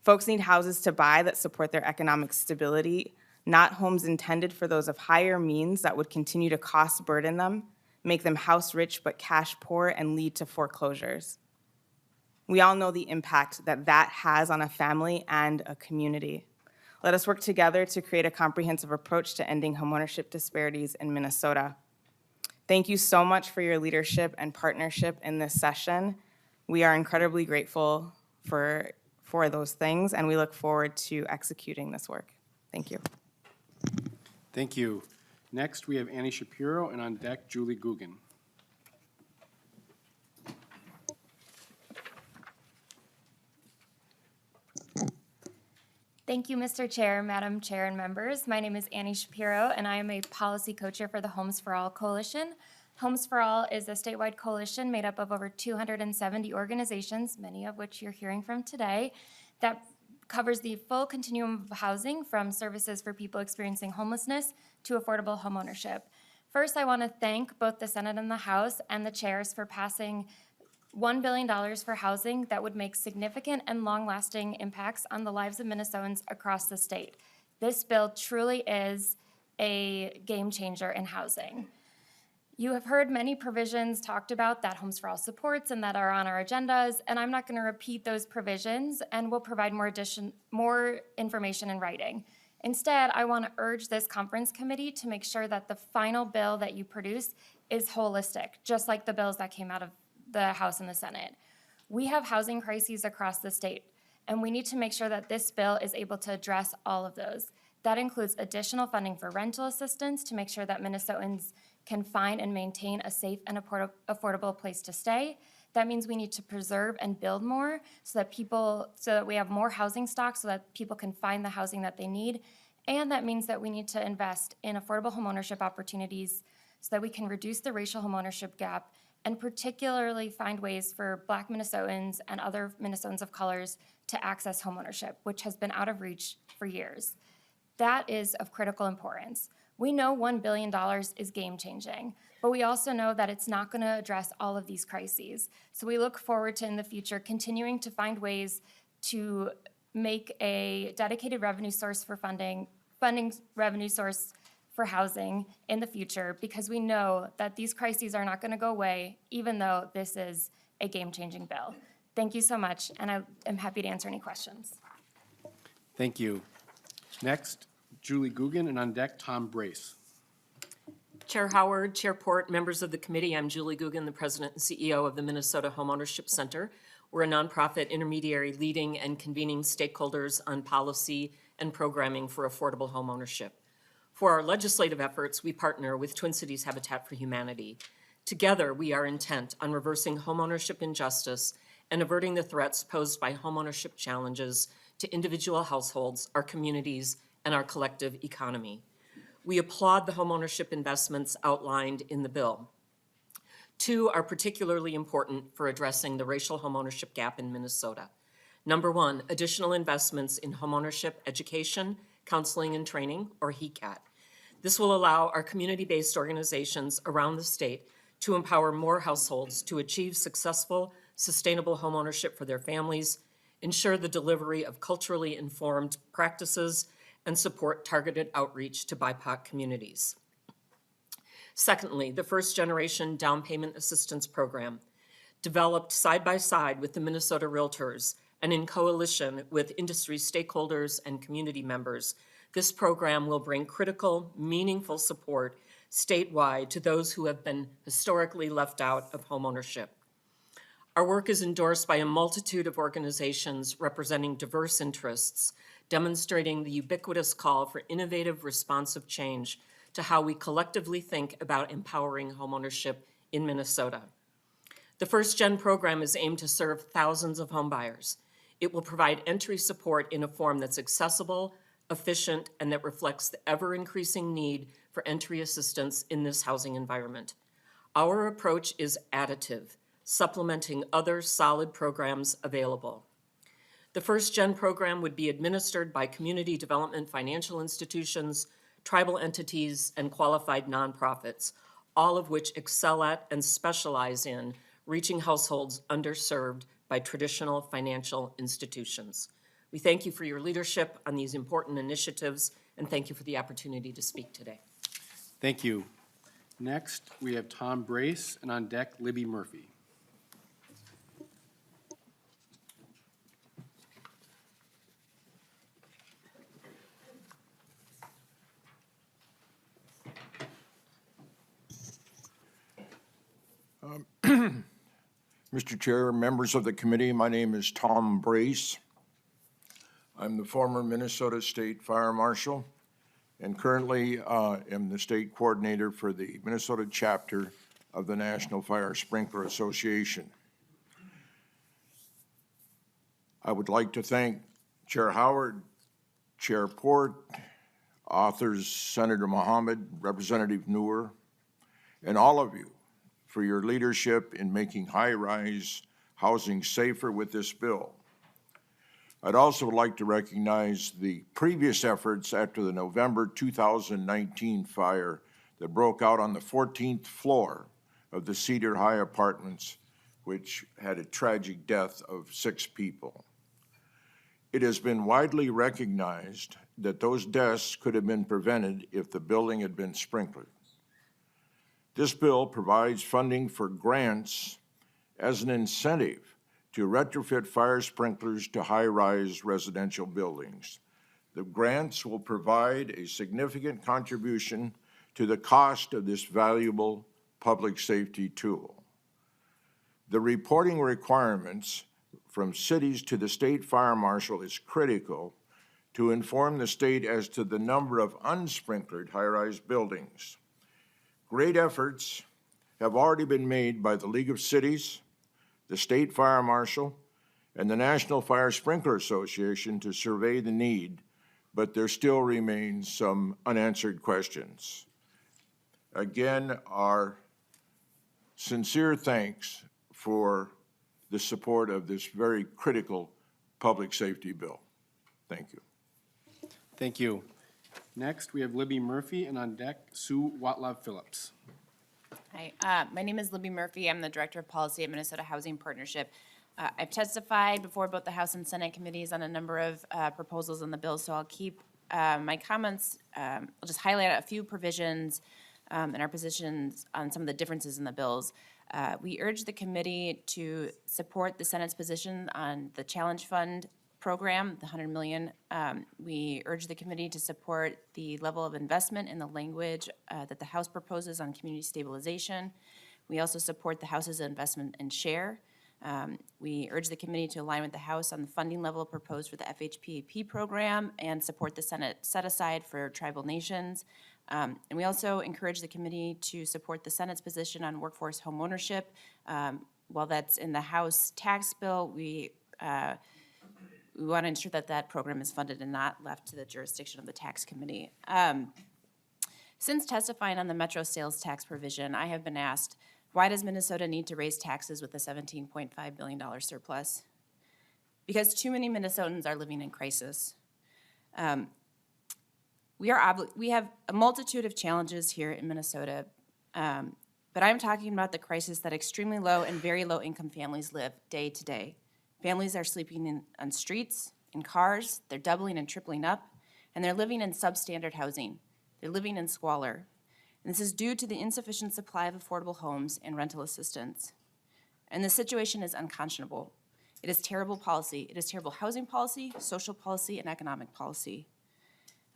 Folks need houses to buy that support their economic stability, not homes intended for those of higher means that would continue to cost burden them, make them house rich but cash poor, and lead to foreclosures. We all know the impact that that has on a family and a community. Let us work together to create a comprehensive approach to ending homeownership disparities in Minnesota. Thank you so much for your leadership and partnership in this session. We are incredibly grateful for those things, and we look forward to executing this work. Thank you. Thank you. Next, we have Annie Shapiro, and on deck, Julie Guggen. Thank you, Mr. Chair, Madam Chair, and members. My name is Annie Shapiro, and I am a policy co-chair for the Homes for All Coalition. Homes for All is a statewide coalition made up of over 270 organizations, many of which you're hearing from today, that covers the full continuum of housing from services for people experiencing homelessness to affordable homeownership. First, I want to thank both the Senate and the House and the chairs for passing $1 billion for housing that would make significant and long-lasting impacts on the lives of Minnesotans across the state. This bill truly is a game changer in housing. You have heard many provisions talked about that Homes for All supports and that are on our agendas, and I'm not going to repeat those provisions, and we'll provide more information in writing. Instead, I want to urge this conference committee to make sure that the final bill that you produce is holistic, just like the bills that came out of the House and the Senate. We have housing crises across the state, and we need to make sure that this bill is able to address all of those. That includes additional funding for rental assistance to make sure that Minnesotans can find and maintain a safe and affordable place to stay. That means we need to preserve and build more so that we have more housing stock so that people can find the housing that they need. And that means that we need to invest in affordable homeownership opportunities so that we can reduce the racial homeownership gap and particularly find ways for Black Minnesotans and other Minnesotans of colors to access homeownership, which has been out of reach for years. That is of critical importance. We know $1 billion is game-changing, but we also know that it's not going to address all of these crises. So we look forward to, in the future, continuing to find ways to make a dedicated revenue source for funding revenue source for housing in the future, because we know that these crises are not going to go away, even though this is a game-changing bill. Thank you so much, and I am happy to answer any questions. Thank you. Next, Julie Guggen, and on deck, Tom Brace. Chair Howard, Chair Port, members of the committee, I'm Julie Guggen, the President and CEO of the Minnesota Homeownership Center. We're a nonprofit intermediary leading and convening stakeholders on policy and programming for affordable homeownership. For our legislative efforts, we partner with Twin Cities Habitat for Humanity. Together, we are intent on reversing homeownership injustice and averting the threats posed by homeownership challenges to individual households, our communities, and our collective economy. We applaud the homeownership investments outlined in the bill. Two are particularly important for addressing the racial homeownership gap in Minnesota. Number one, additional investments in homeownership education, counseling, and training, or HECAT. This will allow our community-based organizations around the state to empower more households to achieve successful, sustainable homeownership for their families, ensure the delivery of culturally informed practices, and support targeted outreach to BIPOC communities. Secondly, the First Generation Down Payment Assistance Program, developed side by side with the Minnesota Realtors and in coalition with industry stakeholders and community members. This program will bring critical, meaningful support statewide to those who have been historically left out of homeownership. Our work is endorsed by a multitude of organizations representing diverse interests, demonstrating the ubiquitous call for innovative, responsive change to how we collectively think about empowering homeownership in Minnesota. The First Gen program is aimed to serve thousands of homebuyers. It will provide entry support in a form that's accessible, efficient, and that reflects the ever-increasing need for entry assistance in this housing environment. Our approach is additive, supplementing other solid programs available. The First Gen program would be administered by community development financial institutions, tribal entities, and qualified nonprofits, all of which excel at and specialize in reaching households underserved by traditional financial institutions. We thank you for your leadership on these important initiatives, and thank you for the opportunity to speak today. Thank you. Next, we have Tom Brace, and on deck, Libby Murphy. Mr. Chair, members of the committee, my name is Tom Brace. I'm the former Minnesota State Fire Marshal and currently am the state coordinator for the Minnesota chapter of the National Fire Sprinkler Association. I would like to thank Chair Howard, Chair Port, authors Senator Mohammed, Representative Noor, and all of you for your leadership in making high-rise housing safer with this bill. I'd also like to recognize the previous efforts after the November 2019 fire that broke out on the 14th floor of the Cedar High Apartments, which had a tragic death of 6 people. It has been widely recognized that those deaths could have been prevented if the building had been sprinkled. This bill provides funding for grants as an incentive to retrofit fire sprinklers to high-rise residential buildings. The grants will provide a significant contribution to the cost of this valuable public safety tool. The reporting requirements from cities to the state fire marshal is critical to inform the state as to the number of unsprinkled high-rise buildings. Great efforts have already been made by the League of Cities, the State Fire Marshal, and the National Fire Sprinkler Association to survey the need, but there still remains some unanswered questions. Again, our sincere thanks for the support of this very critical public safety bill. Thank you. Thank you. Next, we have Libby Murphy, and on deck, Sue Watlov-Phillips. Hi, my name is Libby Murphy. I'm the Director of Policy at Minnesota Housing Partnership. I've testified before both the House and Senate committees on a number of proposals in the bill, so I'll keep my comments, I'll just highlight a few provisions and our positions on some of the differences in the bills. We urge the committee to support the Senate's position on the Challenge Fund program, the $100 million. We urge the committee to support the level of investment in the language that the House proposes on community stabilization. We also support the House's investment in SHARE. We urge the committee to align with the House on the funding level proposed for the FHPAP program and support the Senate set-aside for tribal nations. And we also encourage the committee to support the Senate's position on workforce home ownership. While that's in the House tax bill, we want to ensure that that program is funded and not left to the jurisdiction of the tax committee. Since testifying on the Metro sales tax provision, I have been asked, why does Minnesota need to raise taxes with a $17.5 billion surplus? Because too many Minnesotans are living in crisis. We have a multitude of challenges here in Minnesota, but I'm talking about the crisis that extremely low and very low income families live day to day. Families are sleeping on streets, in cars, they're doubling and tripling up, and they're living in substandard housing. They're living in squalor. And this is due to the insufficient supply of affordable homes and rental assistance. And the situation is unconscionable. It is terrible policy. It is terrible housing policy, social policy, and economic policy.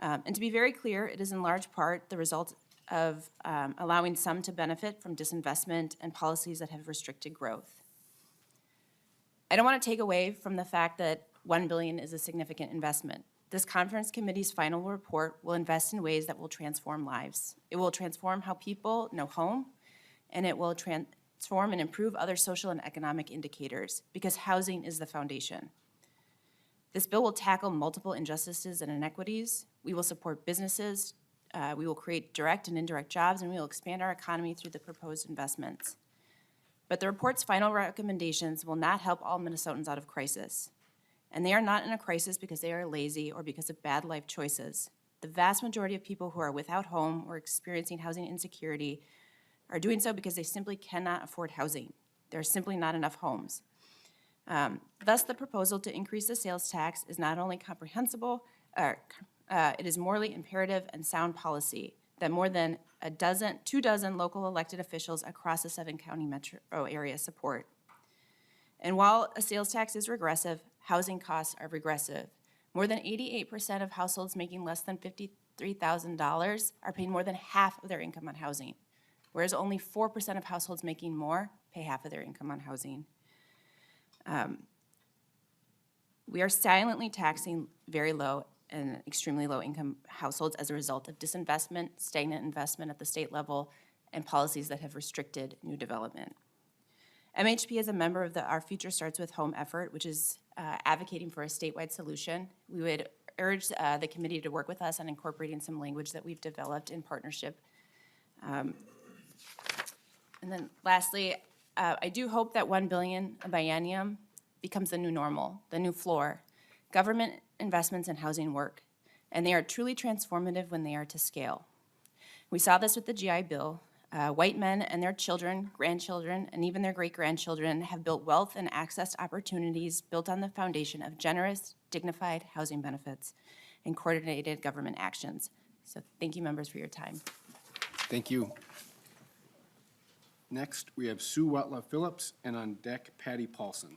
And to be very clear, it is in large part the result of allowing some to benefit from disinvestment and policies that have restricted growth. I don't want to take away from the fact that $1 billion is a significant investment. This conference committee's final report will invest in ways that will transform lives. It will transform how people know home, and it will transform and improve other social and economic indicators, because housing is the foundation. This bill will tackle multiple injustices and inequities. We will support businesses, we will create direct and indirect jobs, and we will expand our economy through the proposed investments. But the report's final recommendations will not help all Minnesotans out of crisis. And they are not in a crisis because they are lazy or because of bad life choices. The vast majority of people who are without home or experiencing housing insecurity are doing so because they simply cannot afford housing. There are simply not enough homes. Thus, the proposal to increase the sales tax is not only comprehensible, it is morally imperative and sound policy that more than 24 local elected officials across the 7-county metro area support. And while a sales tax is regressive, housing costs are regressive. More than 88% of households making less than $53,000 are paying more than half of their income on housing, whereas only 4% of households making more pay half of their income on housing. We are silently taxing very low and extremely low income households as a result of disinvestment, stagnant investment at the state level, and policies that have restricted new development. MHP is a member of the Our Future Starts With Home effort, which is advocating for a statewide solution. We would urge the committee to work with us on incorporating some language that we've developed in partnership. And then lastly, I do hope that $1 billion a biennium becomes the new normal, the new floor. Government investments in housing work, and they are truly transformative when they are to scale. We saw this with the GI Bill. White men and their children, grandchildren, and even their great-grandchildren have built wealth and accessed opportunities built on the foundation of generous, dignified housing benefits and coordinated government actions. So thank you, members, for your time. Thank you. Next, we have Sue Wetla Phillips, and on deck, Patty Paulson.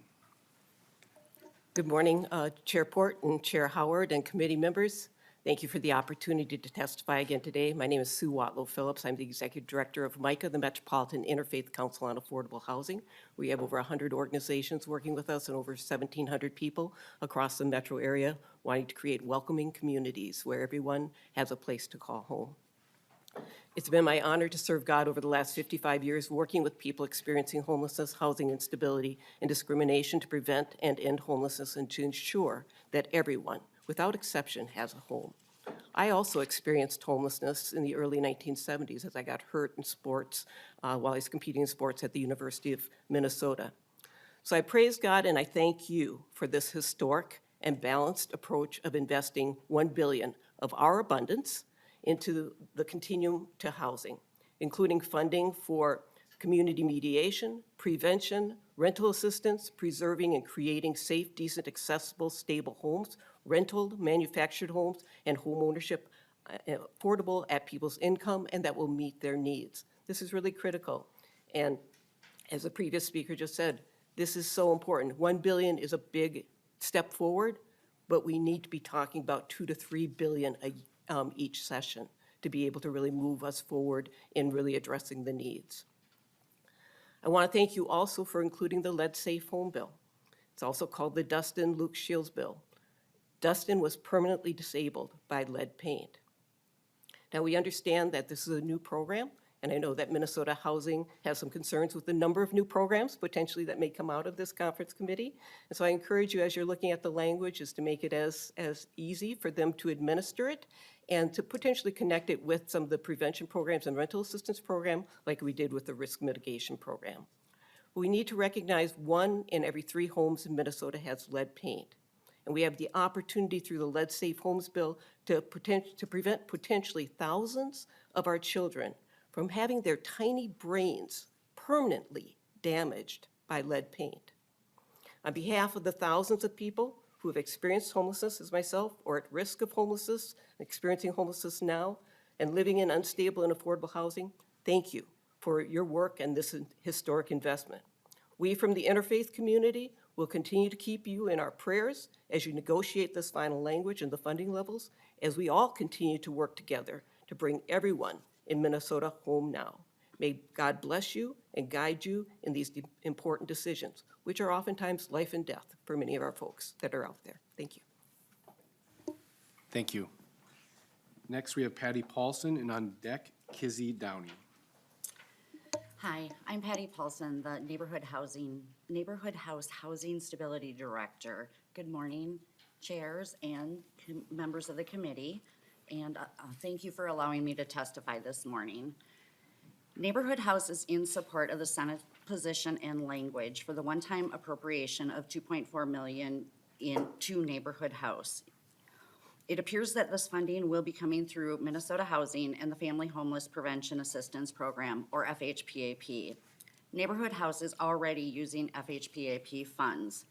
Good morning, Chair Port and Chair Howard and committee members. Thank you for the opportunity to testify again today. My name is Sue Watlow Phillips. I'm the Executive Director of MICA, the Metropolitan Interfaith Council on Affordable Housing. We have over 100 organizations working with us and over 1,700 people across the metro area wanting to create welcoming communities where everyone has a place to call home. It's been my honor to serve God over the last 55 years, working with people experiencing homelessness, housing instability, and discrimination to prevent and end homelessness and to ensure that everyone, without exception, has a home. I also experienced homelessness in the early 1970s as I got hurt in sports while I was competing in sports at the University of Minnesota. So I praise God and I thank you for this historic and balanced approach of investing $1 billion of our abundance into the continuum to housing, including funding for community mediation, prevention, rental assistance, preserving and creating safe, decent, accessible, stable homes, rental, manufactured homes, and home ownership affordable at people's income and that will meet their needs. This is really critical. And as the previous speaker just said, this is so important. $1 billion is a big step forward, but we need to be talking about $2 to $3 billion each session to be able to really move us forward in really addressing the needs. I want to thank you also for including the Lead Safe Home Bill. It's also called the Dustin Luke Shields Bill. Dustin was permanently disabled by lead paint. Now we understand that this is a new program, and I know that Minnesota Housing has some concerns with the number of new programs potentially that may come out of this conference committee. And so I encourage you, as you're looking at the language, is to make it as easy for them to administer it and to potentially connect it with some of the prevention programs and rental assistance program like we did with the risk mitigation program. We need to recognize 1 in every 3 homes in Minnesota has lead paint. And we have the opportunity through the Lead Safe Homes Bill to prevent potentially thousands of our children from having their tiny brains permanently damaged by lead paint. On behalf of the thousands of people who have experienced homelessness as myself or at risk of homelessness, experiencing homelessness now, and living in unstable and affordable housing, thank you for your work and this historic investment. We from the interfaith community will continue to keep you in our prayers as you negotiate this final language and the funding levels, as we all continue to work together to bring everyone in Minnesota home now. May God bless you and guide you in these important decisions, which are oftentimes life and death for many of our folks that are out there. Thank you. Thank you. Next, we have Patty Paulson, and on deck, Kizzy Downey. Hi, I'm Patty Paulson, the Neighborhood House Housing Stability Director. Good morning, chairs and members of the committee, and thank you for allowing me to testify this morning. Neighborhood House is in support of the Senate position and language for the one-time appropriation of $2.4 million to Neighborhood House. It appears that this funding will be coming through Minnesota Housing and the Family Homeless Prevention Assistance Program, or FHPAP. Neighborhood House is already using FHPAP funds.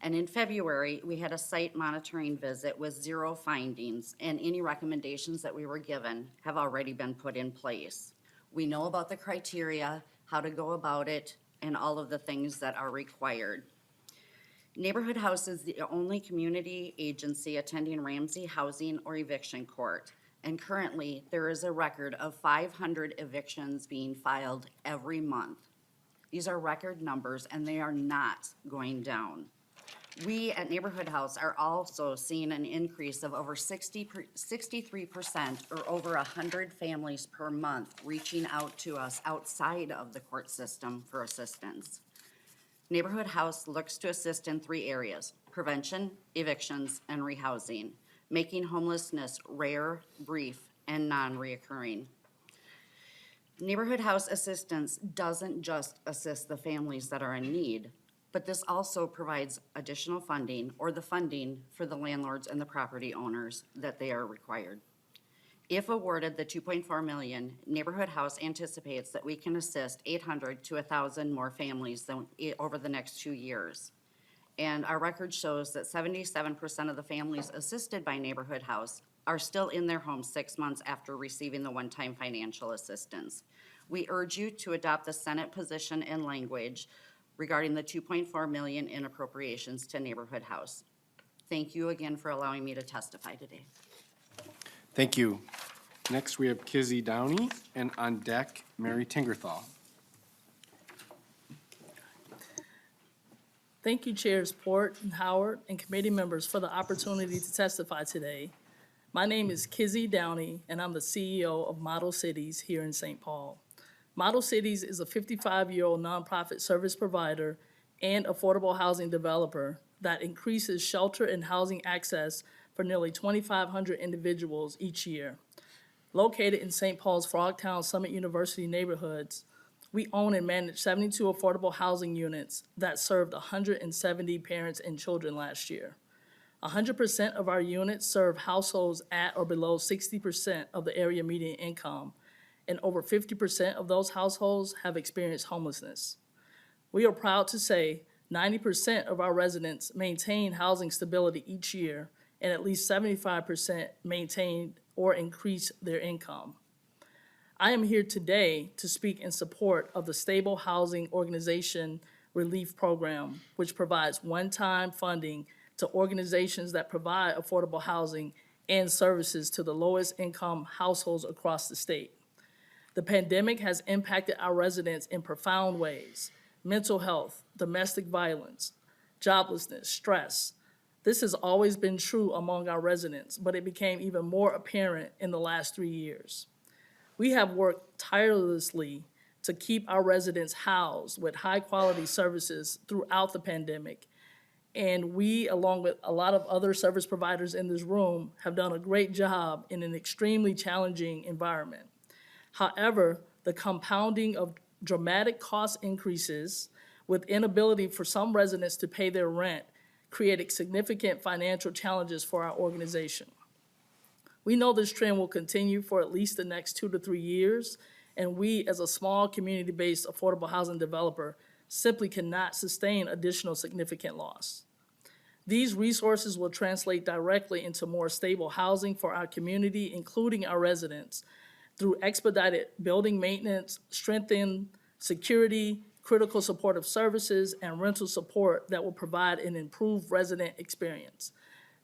And in February, we had a site monitoring visit with 0 findings, and any recommendations that we were given have already been put in place. We know about the criteria, how to go about it, and all of the things that are required. Neighborhood House is the only community agency attending Ramsey Housing or Eviction Court. And currently, there is a record of 500 evictions being filed every month. These are record numbers, and they are not going down. We at Neighborhood House are also seeing an increase of over 63%, or over 100 families per month reaching out to us outside of the court system for assistance. Neighborhood House looks to assist in 3 areas: prevention, evictions, and rehousing, making homelessness rare, brief, and non-reoccurring. Neighborhood House assistance doesn't just assist the families that are in need, but this also provides additional funding, or the funding for the landlords and the property owners that they are required. If awarded the $2.4 million, Neighborhood House anticipates that we can assist 800 to 1,000 more families over the next 2 years. And our record shows that 77% of the families assisted by Neighborhood House are still in their homes 6 months after receiving the one-time financial assistance. We urge you to adopt the Senate position and language regarding the $2.4 million in appropriations to Neighborhood House. Thank you again for allowing me to testify today. Thank you. Next, we have Kizzy Downey, and on deck, Mary Tingerthal. Thank you, Chairs Port and Howard and committee members for the opportunity to testify today. My name is Kizzy Downey, and I'm the CEO of Model Cities here in St. Paul. Model Cities is a 55-year-old nonprofit service provider and affordable housing developer that increases shelter and housing access for nearly 2,500 individuals each year. Located in St. Paul's Frogtown Summit University neighborhoods, we own and manage 72 affordable housing units that served 170 parents and children last year. 100% of our units serve households at or below 60% of the area median income, and over 50% of those households have experienced homelessness. We are proud to say 90% of our residents maintain housing stability each year, and at least 75% maintain or increase their income. I am here today to speak in support of the Stable Housing Organization Relief Program, which provides one-time funding to organizations that provide affordable housing and services to the lowest income households across the state. The pandemic has impacted our residents in profound ways: mental health, domestic violence, joblessness, stress. This has always been true among our residents, but it became even more apparent in the last 3 years. We have worked tirelessly to keep our residents housed with high-quality services throughout the pandemic, and we, along with a lot of other service providers in this room, have done a great job in an extremely challenging environment. However, the compounding of dramatic cost increases with inability for some residents to pay their rent created significant financial challenges for our organization. We know this trend will continue for at least the next 2 to 3 years, and we, as a small community-based affordable housing developer, simply cannot sustain additional significant loss. These resources will translate directly into more stable housing for our community, including our residents, through expedited building maintenance, strengthened security, critical supportive services, and rental support that will provide an improved resident experience.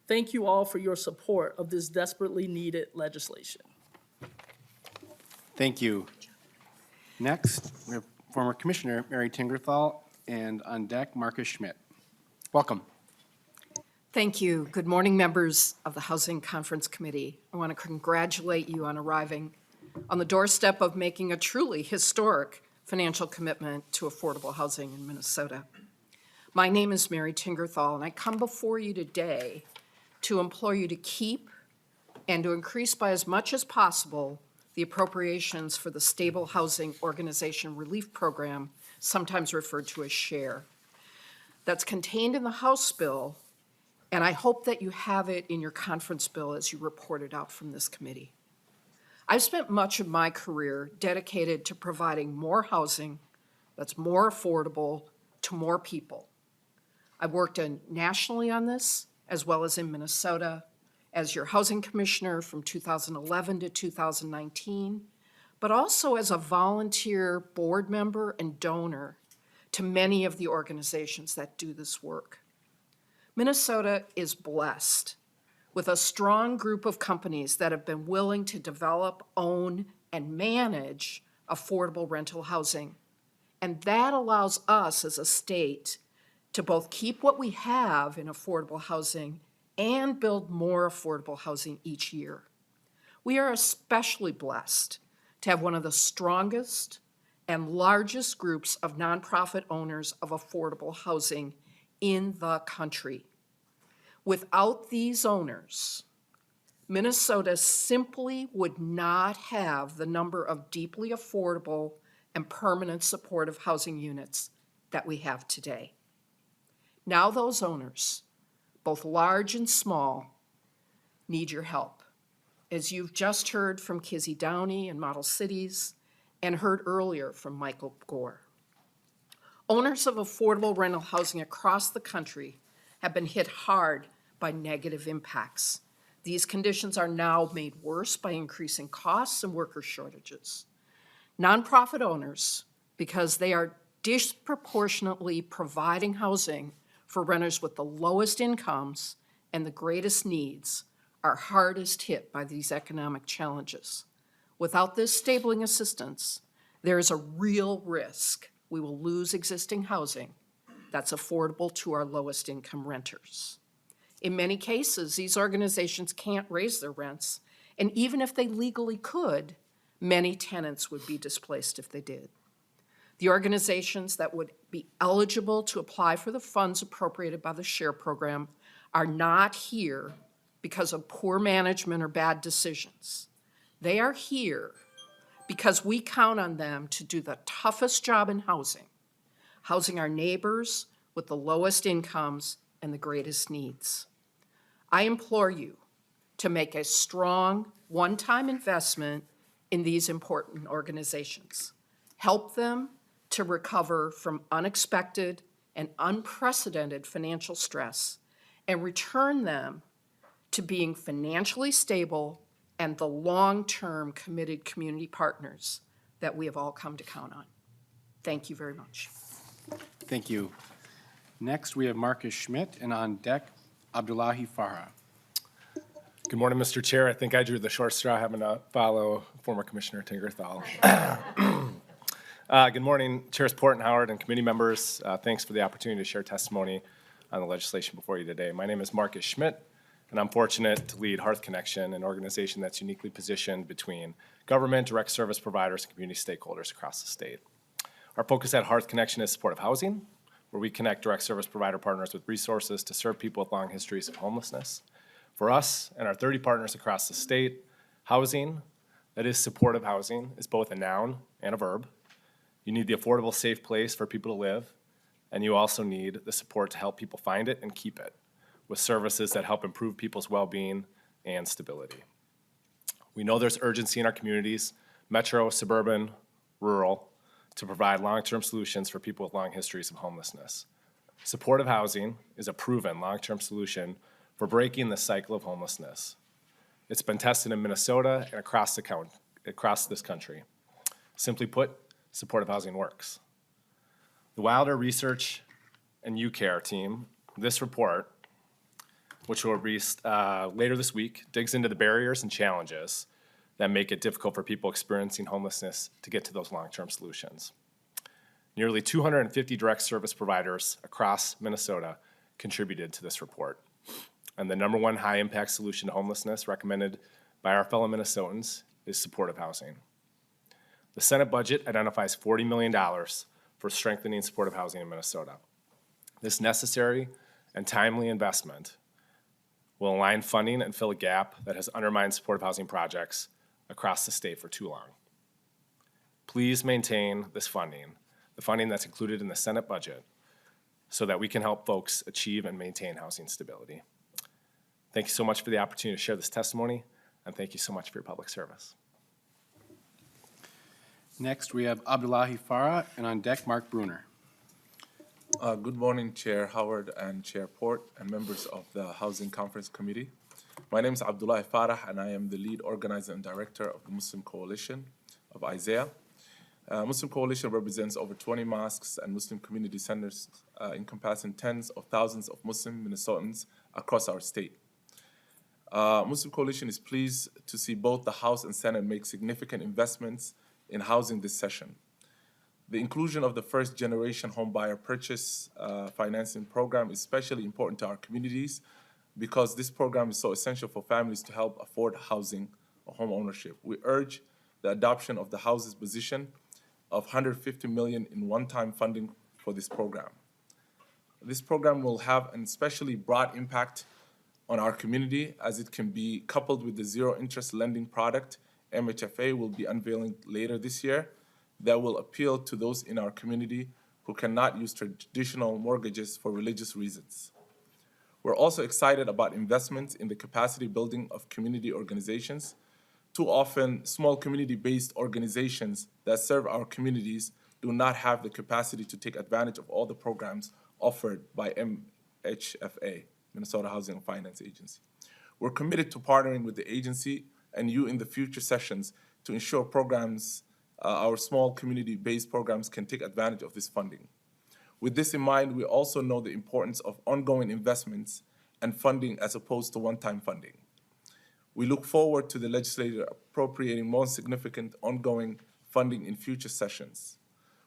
Thank you all for your support of this desperately needed legislation. Thank you. Next, we have former Commissioner Mary Tingerthal, and on deck, Marcus Schmidt. Welcome. Thank you. Good morning, members of the Housing Conference Committee. I want to congratulate you on arriving on the doorstep of making a truly historic financial commitment to affordable housing in Minnesota. My name is Mary Tingerthal, and I come before you today to implore you to keep and to increase by as much as possible the appropriations for the Stable Housing Organization Relief Program, sometimes referred to as SHARE, that's contained in the House bill And I hope that you have it in your conference bill as you report it out from this committee. I've spent much of my career dedicated to providing more housing that's more affordable to more people. I've worked nationally on this, as well as in Minnesota, as your housing commissioner from 2011 to 2019, but also as a volunteer board member and donor to many of the organizations that do this work. Minnesota is blessed with a strong group of companies that have been willing to develop, own, and manage affordable rental housing. And that allows us as a state to both keep what we have in affordable housing and build more affordable housing each year. We are especially blessed to have one of the strongest and largest groups of nonprofit owners of affordable housing in the country. Without these owners, Minnesota simply would not have the number of deeply affordable and permanent supportive housing units that we have today. Now those owners, both large and small, need your help. As you've just heard from Kizzy Downey and Model Cities, and heard earlier from Michael Gore. Owners of affordable rental housing across the country have been hit hard by negative impacts. These conditions are now made worse by increasing costs and worker shortages. Nonprofit owners, because they are disproportionately providing housing for renters with the lowest incomes and the greatest needs, are hardest hit by these economic challenges. Without this stabling assistance, there is a real risk we will lose existing housing that's affordable to our lowest income renters. In many cases, these organizations can't raise their rents, and even if they legally could, many tenants would be displaced if they did. The organizations that would be eligible to apply for the funds appropriated by the SHARE program are not here because of poor management or bad decisions. They are here because we count on them to do the toughest job in housing, housing our neighbors with the lowest incomes and the greatest needs. I implore you to make a strong, one-time investment in these important organizations. Help them to recover from unexpected and unprecedented financial stress, and return them to being financially stable and the long-term committed community partners that we have all come to count on. Thank you very much. Thank you. Next, we have Marcus Schmidt, and on deck, Abdullahi Farha. Good morning, Mr. Chair. I think I drew the short straw having to follow former Commissioner Tingerthal. Good morning, Chairs Port and Howard and committee members. Thanks for the opportunity to share testimony on the legislation before you today. My name is Marcus Schmidt, and I'm fortunate to lead Hearth Connection, an organization that's uniquely positioned between government, direct service providers, and community stakeholders across the state. Our focus at Hearth Connection is supportive housing, where we connect direct service provider partners with resources to serve people with long histories of homelessness. For us and our 30 partners across the state, housing, that is supportive housing, is both a noun and a verb. You need the affordable, safe place for people to live, and you also need the support to help people find it and keep it, with services that help improve people's well-being and stability. We know there's urgency in our communities, metro, suburban, rural, to provide long-term solutions for people with long histories of homelessness. Supportive housing is a proven long-term solution for breaking the cycle of homelessness. It's been tested in Minnesota and across this country. Simply put, supportive housing works. The Wilder Research and UCare team, this report, which will be released later this week, digs into the barriers and challenges that make it difficult for people experiencing homelessness to get to those long-term solutions. Nearly 250 direct service providers across Minnesota contributed to this report. And the number one high-impact solution to homelessness recommended by our fellow Minnesotans is supportive housing. The Senate budget identifies $40 million for strengthening supportive housing in Minnesota. This necessary and timely investment will align funding and fill a gap that has undermined supportive housing projects across the state for too long. Please maintain this funding, the funding that's included in the Senate budget, so that we can help folks achieve and maintain housing stability. Thank you so much for the opportunity to share this testimony, and thank you so much for your public service. Next, we have Abdullahi Farah, and on deck, Mark Bruner. Good morning, Chair Howard and Chair Port and members of the Housing Conference Committee. My name is Abdullahi Farah, and I am the lead organizer and director of the Muslim Coalition of Isaiah. Muslim Coalition represents over 20 mosques and Muslim community centers encompassing tens of thousands of Muslim Minnesotans across our state. Muslim Coalition is pleased to see both the House and Senate make significant investments in housing this session. The inclusion of the first generation home buyer purchase financing program is especially important to our communities because this program is so essential for families to help afford housing or home ownership. We urge the adoption of the House's position of $150 million in one-time funding for this program. This program will have an especially broad impact on our community as it can be coupled with the zero-interest lending product MHFA will be unveiling later this year that will appeal to those in our community who cannot use traditional mortgages for religious reasons. We're also excited about investments in the capacity building of community organizations. Too often, small community-based organizations that serve our communities do not have the capacity to take advantage of all the programs offered by MHFA, Minnesota Housing and Finance Agency. We're committed to partnering with the agency and you in the future sessions to ensure programs, our small community-based programs can take advantage of this funding. With this in mind, we also know the importance of ongoing investments and funding as opposed to one-time funding. We look forward to the legislature appropriating more significant ongoing funding in future sessions.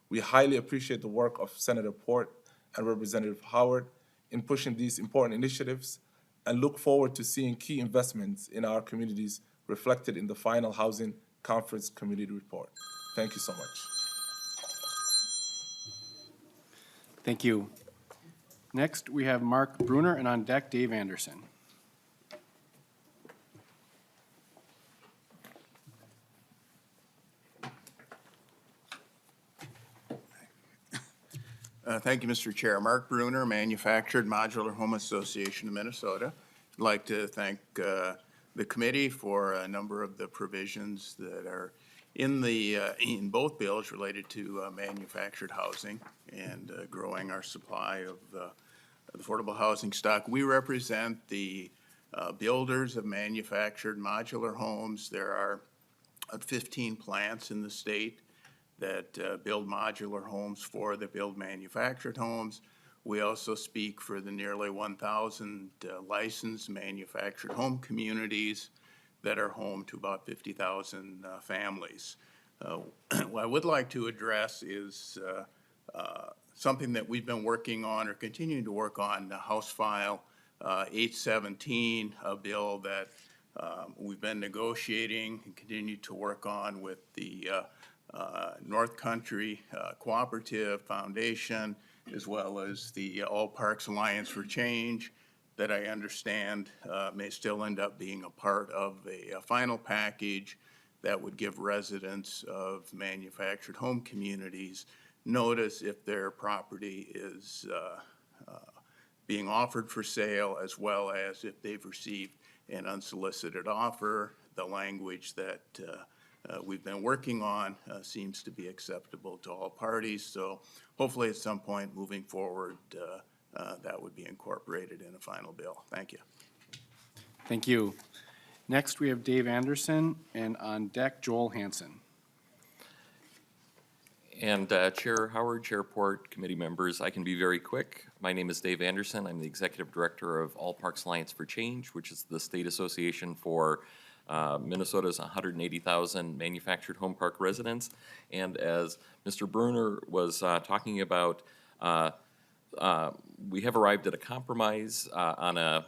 We highly appreciate the work of Senator Port and Representative Howard in pushing these important initiatives and look forward to seeing key investments in our communities reflected in the final Housing Conference Committee report. Thank you so much. Thank you. Next, we have Mark Bruner, and on deck, Dave Anderson. Thank you, Mr. Chair. Mark Bruner, Manufactured Modular Home Association of Minnesota. I'd like to thank the committee for a number of the provisions that are in both bills related to manufactured housing and growing our supply of affordable housing stock. We represent the builders of manufactured modular homes. There are 15 plants in the state that build modular homes for the build manufactured homes. We also speak for the nearly 1,000 licensed manufactured home communities that are home to about 50,000 families. What I would like to address is something that we've been working on or continuing to work on, the House File 817, a bill that we've been negotiating and continue to work on with the North Country Cooperative Foundation, as well as the All Parks Alliance for Change, that I understand may still end up being a part of a final package that would give residents of manufactured home communities notice if their property is being offered for sale, as well as if they've received an unsolicited offer. The language that we've been working on seems to be acceptable to all parties. So hopefully at some point moving forward, that would be incorporated in a final bill. Thank you. Thank you. Next, we have Dave Anderson, and on deck, Joel Hansen. And Chair Howard, Chair Port, committee members, I can be very quick. My name is Dave Anderson. I'm the Executive Director of All Parks Alliance for Change, which is the state association for Minnesota's 180,000 manufactured home park residents. And as Mr. Bruner was talking about, we have arrived at a compromise on a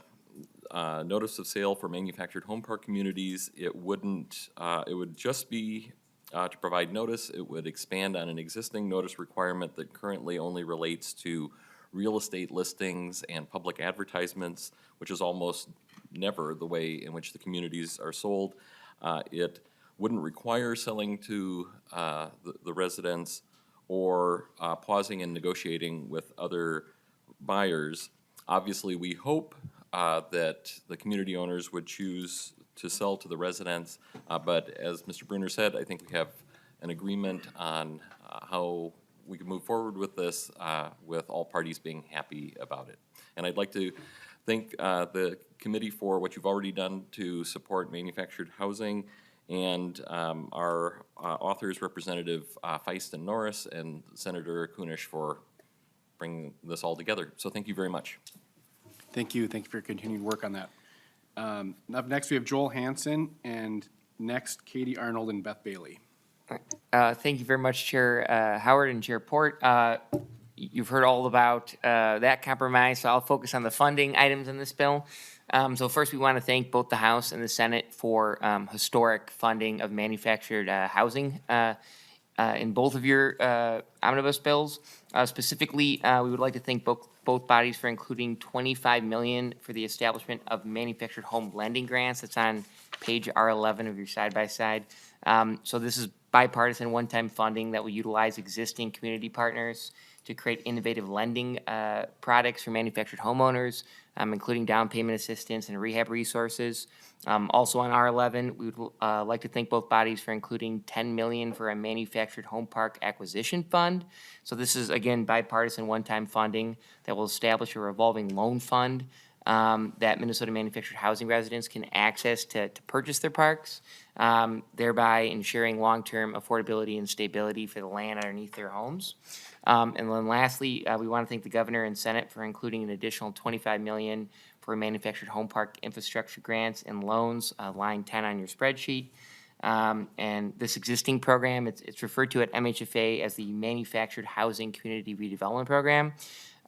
notice of sale for manufactured home park communities. It wouldn't, it would just be to provide notice. It would expand on an existing notice requirement that currently only relates to real estate listings and public advertisements, which is almost never the way in which the communities are sold. It wouldn't require selling to the residents or pausing and negotiating with other buyers. Obviously, we hope that the community owners would choose to sell to the residents. But as Mr. Bruner said, I think we have an agreement on how we can move forward with this with all parties being happy about it. And I'd like to thank the committee for what you've already done to support manufactured housing, and our authors, Representative Feist and Norris, and Senator Kunish for bringing this all together. So thank you very much. Thank you. Thank you for your continued work on that. Up next, we have Joel Hansen, and next, Katie Arnold and Beth Bailey. Thank you very much, Chair Howard and Chair Port. You've heard all about that compromise, so I'll focus on the funding items in this bill. So first, we want to thank both the House and the Senate for historic funding of manufactured housing in both of your omnibus bills. Specifically, we would like to thank both bodies for including $25 million for the establishment of manufactured home lending grants. That's on page R11 of your side-by-side. So this is bipartisan one-time funding that will utilize existing community partners to create innovative lending products for manufactured homeowners, including down payment assistance and rehab resources. Also on R11, we would like to thank both bodies for including $10 million for a manufactured home park acquisition fund. So this is, again, bipartisan one-time funding that will establish a revolving loan fund that Minnesota manufactured housing residents can access to purchase their parks, thereby ensuring long-term affordability and stability for the land underneath their homes. And then lastly, we want to thank the governor and Senate for including an additional $25 million for manufactured home park infrastructure grants and loans, line 10 on your spreadsheet. And this existing program, it's referred to at MHFA as the Manufactured Housing Community Redevelopment Program.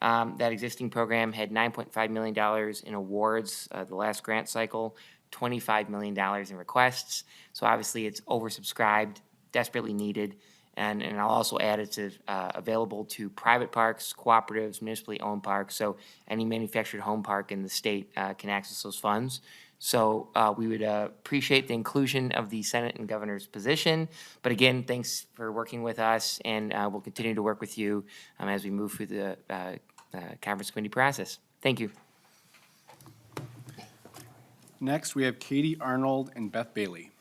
That existing program had $9.5 million in awards the last grant cycle, $25 million in requests. So obviously it's oversubscribed, desperately needed. And I'll also add it's available to private parks, cooperatives, municipally owned parks. So any manufactured home park in the state can access those funds. So we would appreciate the inclusion of the Senate and governor's position. But again, thanks for working with us, and we'll continue to work with you as we move through the conference committee process. Thank you. Next, we have Katie Arnold and Beth Bailey.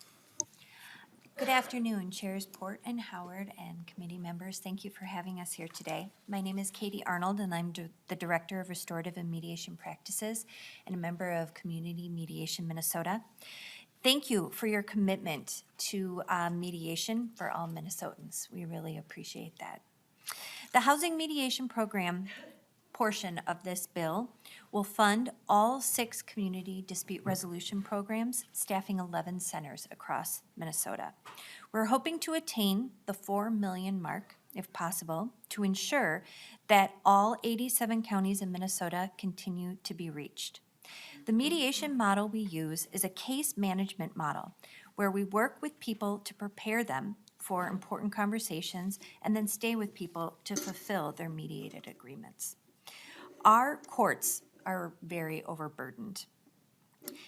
Good afternoon, Chairs Port and Howard and committee members. Thank you for having us here today. My name is Katie Arnold, and I'm the Director of Restorative and Mediation Practices and a member of Community Mediation Minnesota. Thank you for your commitment to mediation for all Minnesotans. We really appreciate that. The Housing Mediation Program portion of this bill will fund all 6 community dispute resolution programs, staffing 11 centers across Minnesota. We're hoping to attain the 4 million mark, if possible, to ensure that all 87 counties in Minnesota continue to be reached. The mediation model we use is a case management model where we work with people to prepare them for important conversations and then stay with people to fulfill their mediated agreements. Our courts are very overburdened.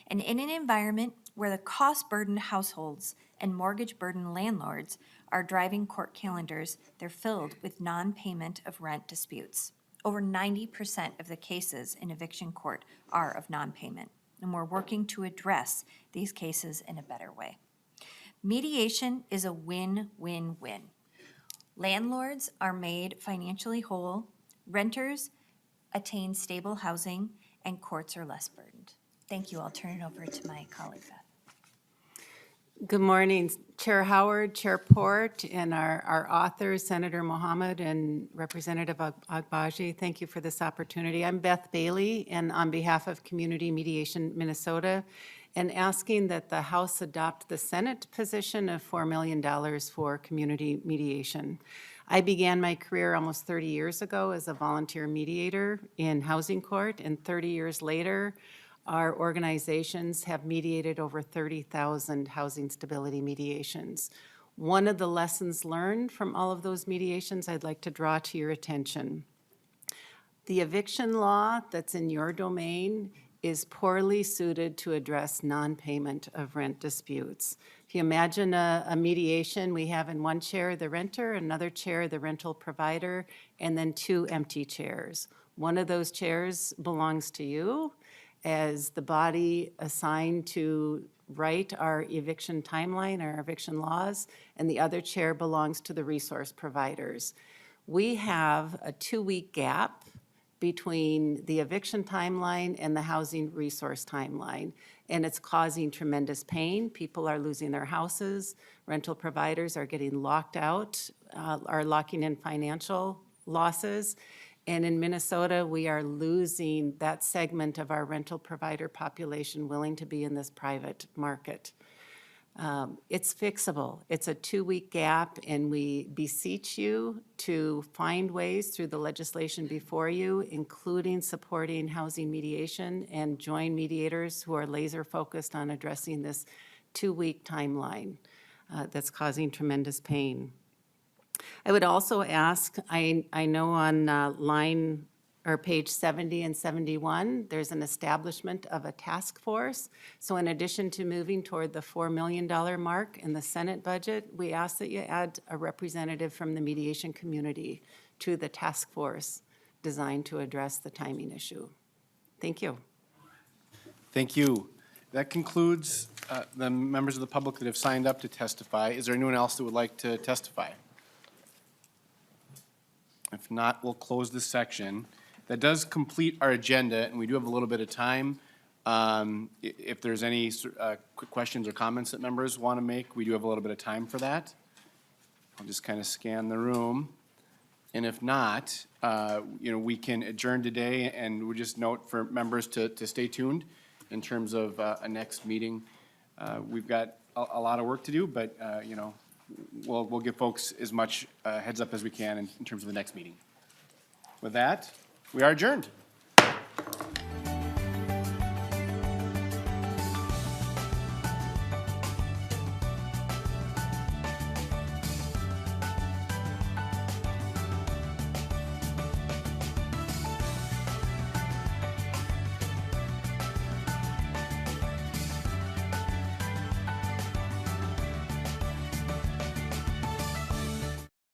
And in an environment where the cost-burdened households and mortgage-burdened landlords are driving court calendars, they're filled with non-payment of rent disputes. Over 90% of the cases in eviction court are of non-payment, and we're working to address these cases in a better way. Mediation is a win-win-win. Landlords are made financially whole, renters attain stable housing, and courts are less burdened. Thank you. I'll turn it over to my colleague, Beth. Good morning, Chair Howard, Chair Port, and our authors, Senator Mohammed and Representative Agbaji. Thank you for this opportunity. I'm Beth Bailey, and on behalf of Community Mediation Minnesota, and asking that the House adopt the Senate position of $4 million for community mediation. I began my career almost 30 years ago as a volunteer mediator in housing court, and 30 years later, our organizations have mediated over 30,000 housing stability mediations. One of the lessons learned from all of those mediations I'd like to draw to your attention. The eviction law that's in your domain is poorly suited to address non-payment of rent disputes. If you imagine a mediation, we have in one chair the renter, another chair the rental provider, and then 2 empty chairs. One of those chairs belongs to you, as the body assigned to write our eviction timeline, our eviction laws, and the other chair belongs to the resource providers. We have a 2-week gap between the eviction timeline and the housing resource timeline, and it's causing tremendous pain. People are losing their houses. Rental providers are getting locked out, are locking in financial losses. And in Minnesota, we are losing that segment of our rental provider population willing to be in this private market. It's fixable. It's a 2-week gap, and we beseech you to find ways through the legislation before you, including supporting housing mediation, and join mediators who are laser-focused on addressing this 2-week timeline that's causing tremendous pain. I would also ask, I know on line or page 70 and 71, there's an establishment of a task force. So in addition to moving toward the $4 million mark in the Senate budget, we ask that you add a representative from the mediation community to the task force designed to address the timing issue. Thank you. Thank you. That concludes the members of the public that have signed up to testify. Is there anyone else that would like to testify? If not, we'll close this section. That does complete our agenda, and we do have a little bit of time. If there's any quick questions or comments that members want to make, we do have a little bit of time for that. I'll just kind of scan the room. And if not, we can adjourn today, and we'll just note for members to stay tuned in terms of a next meeting. We've got a lot of work to do, but, we'll give folks as much heads up as we can in terms of the next meeting. With that, we are adjourned.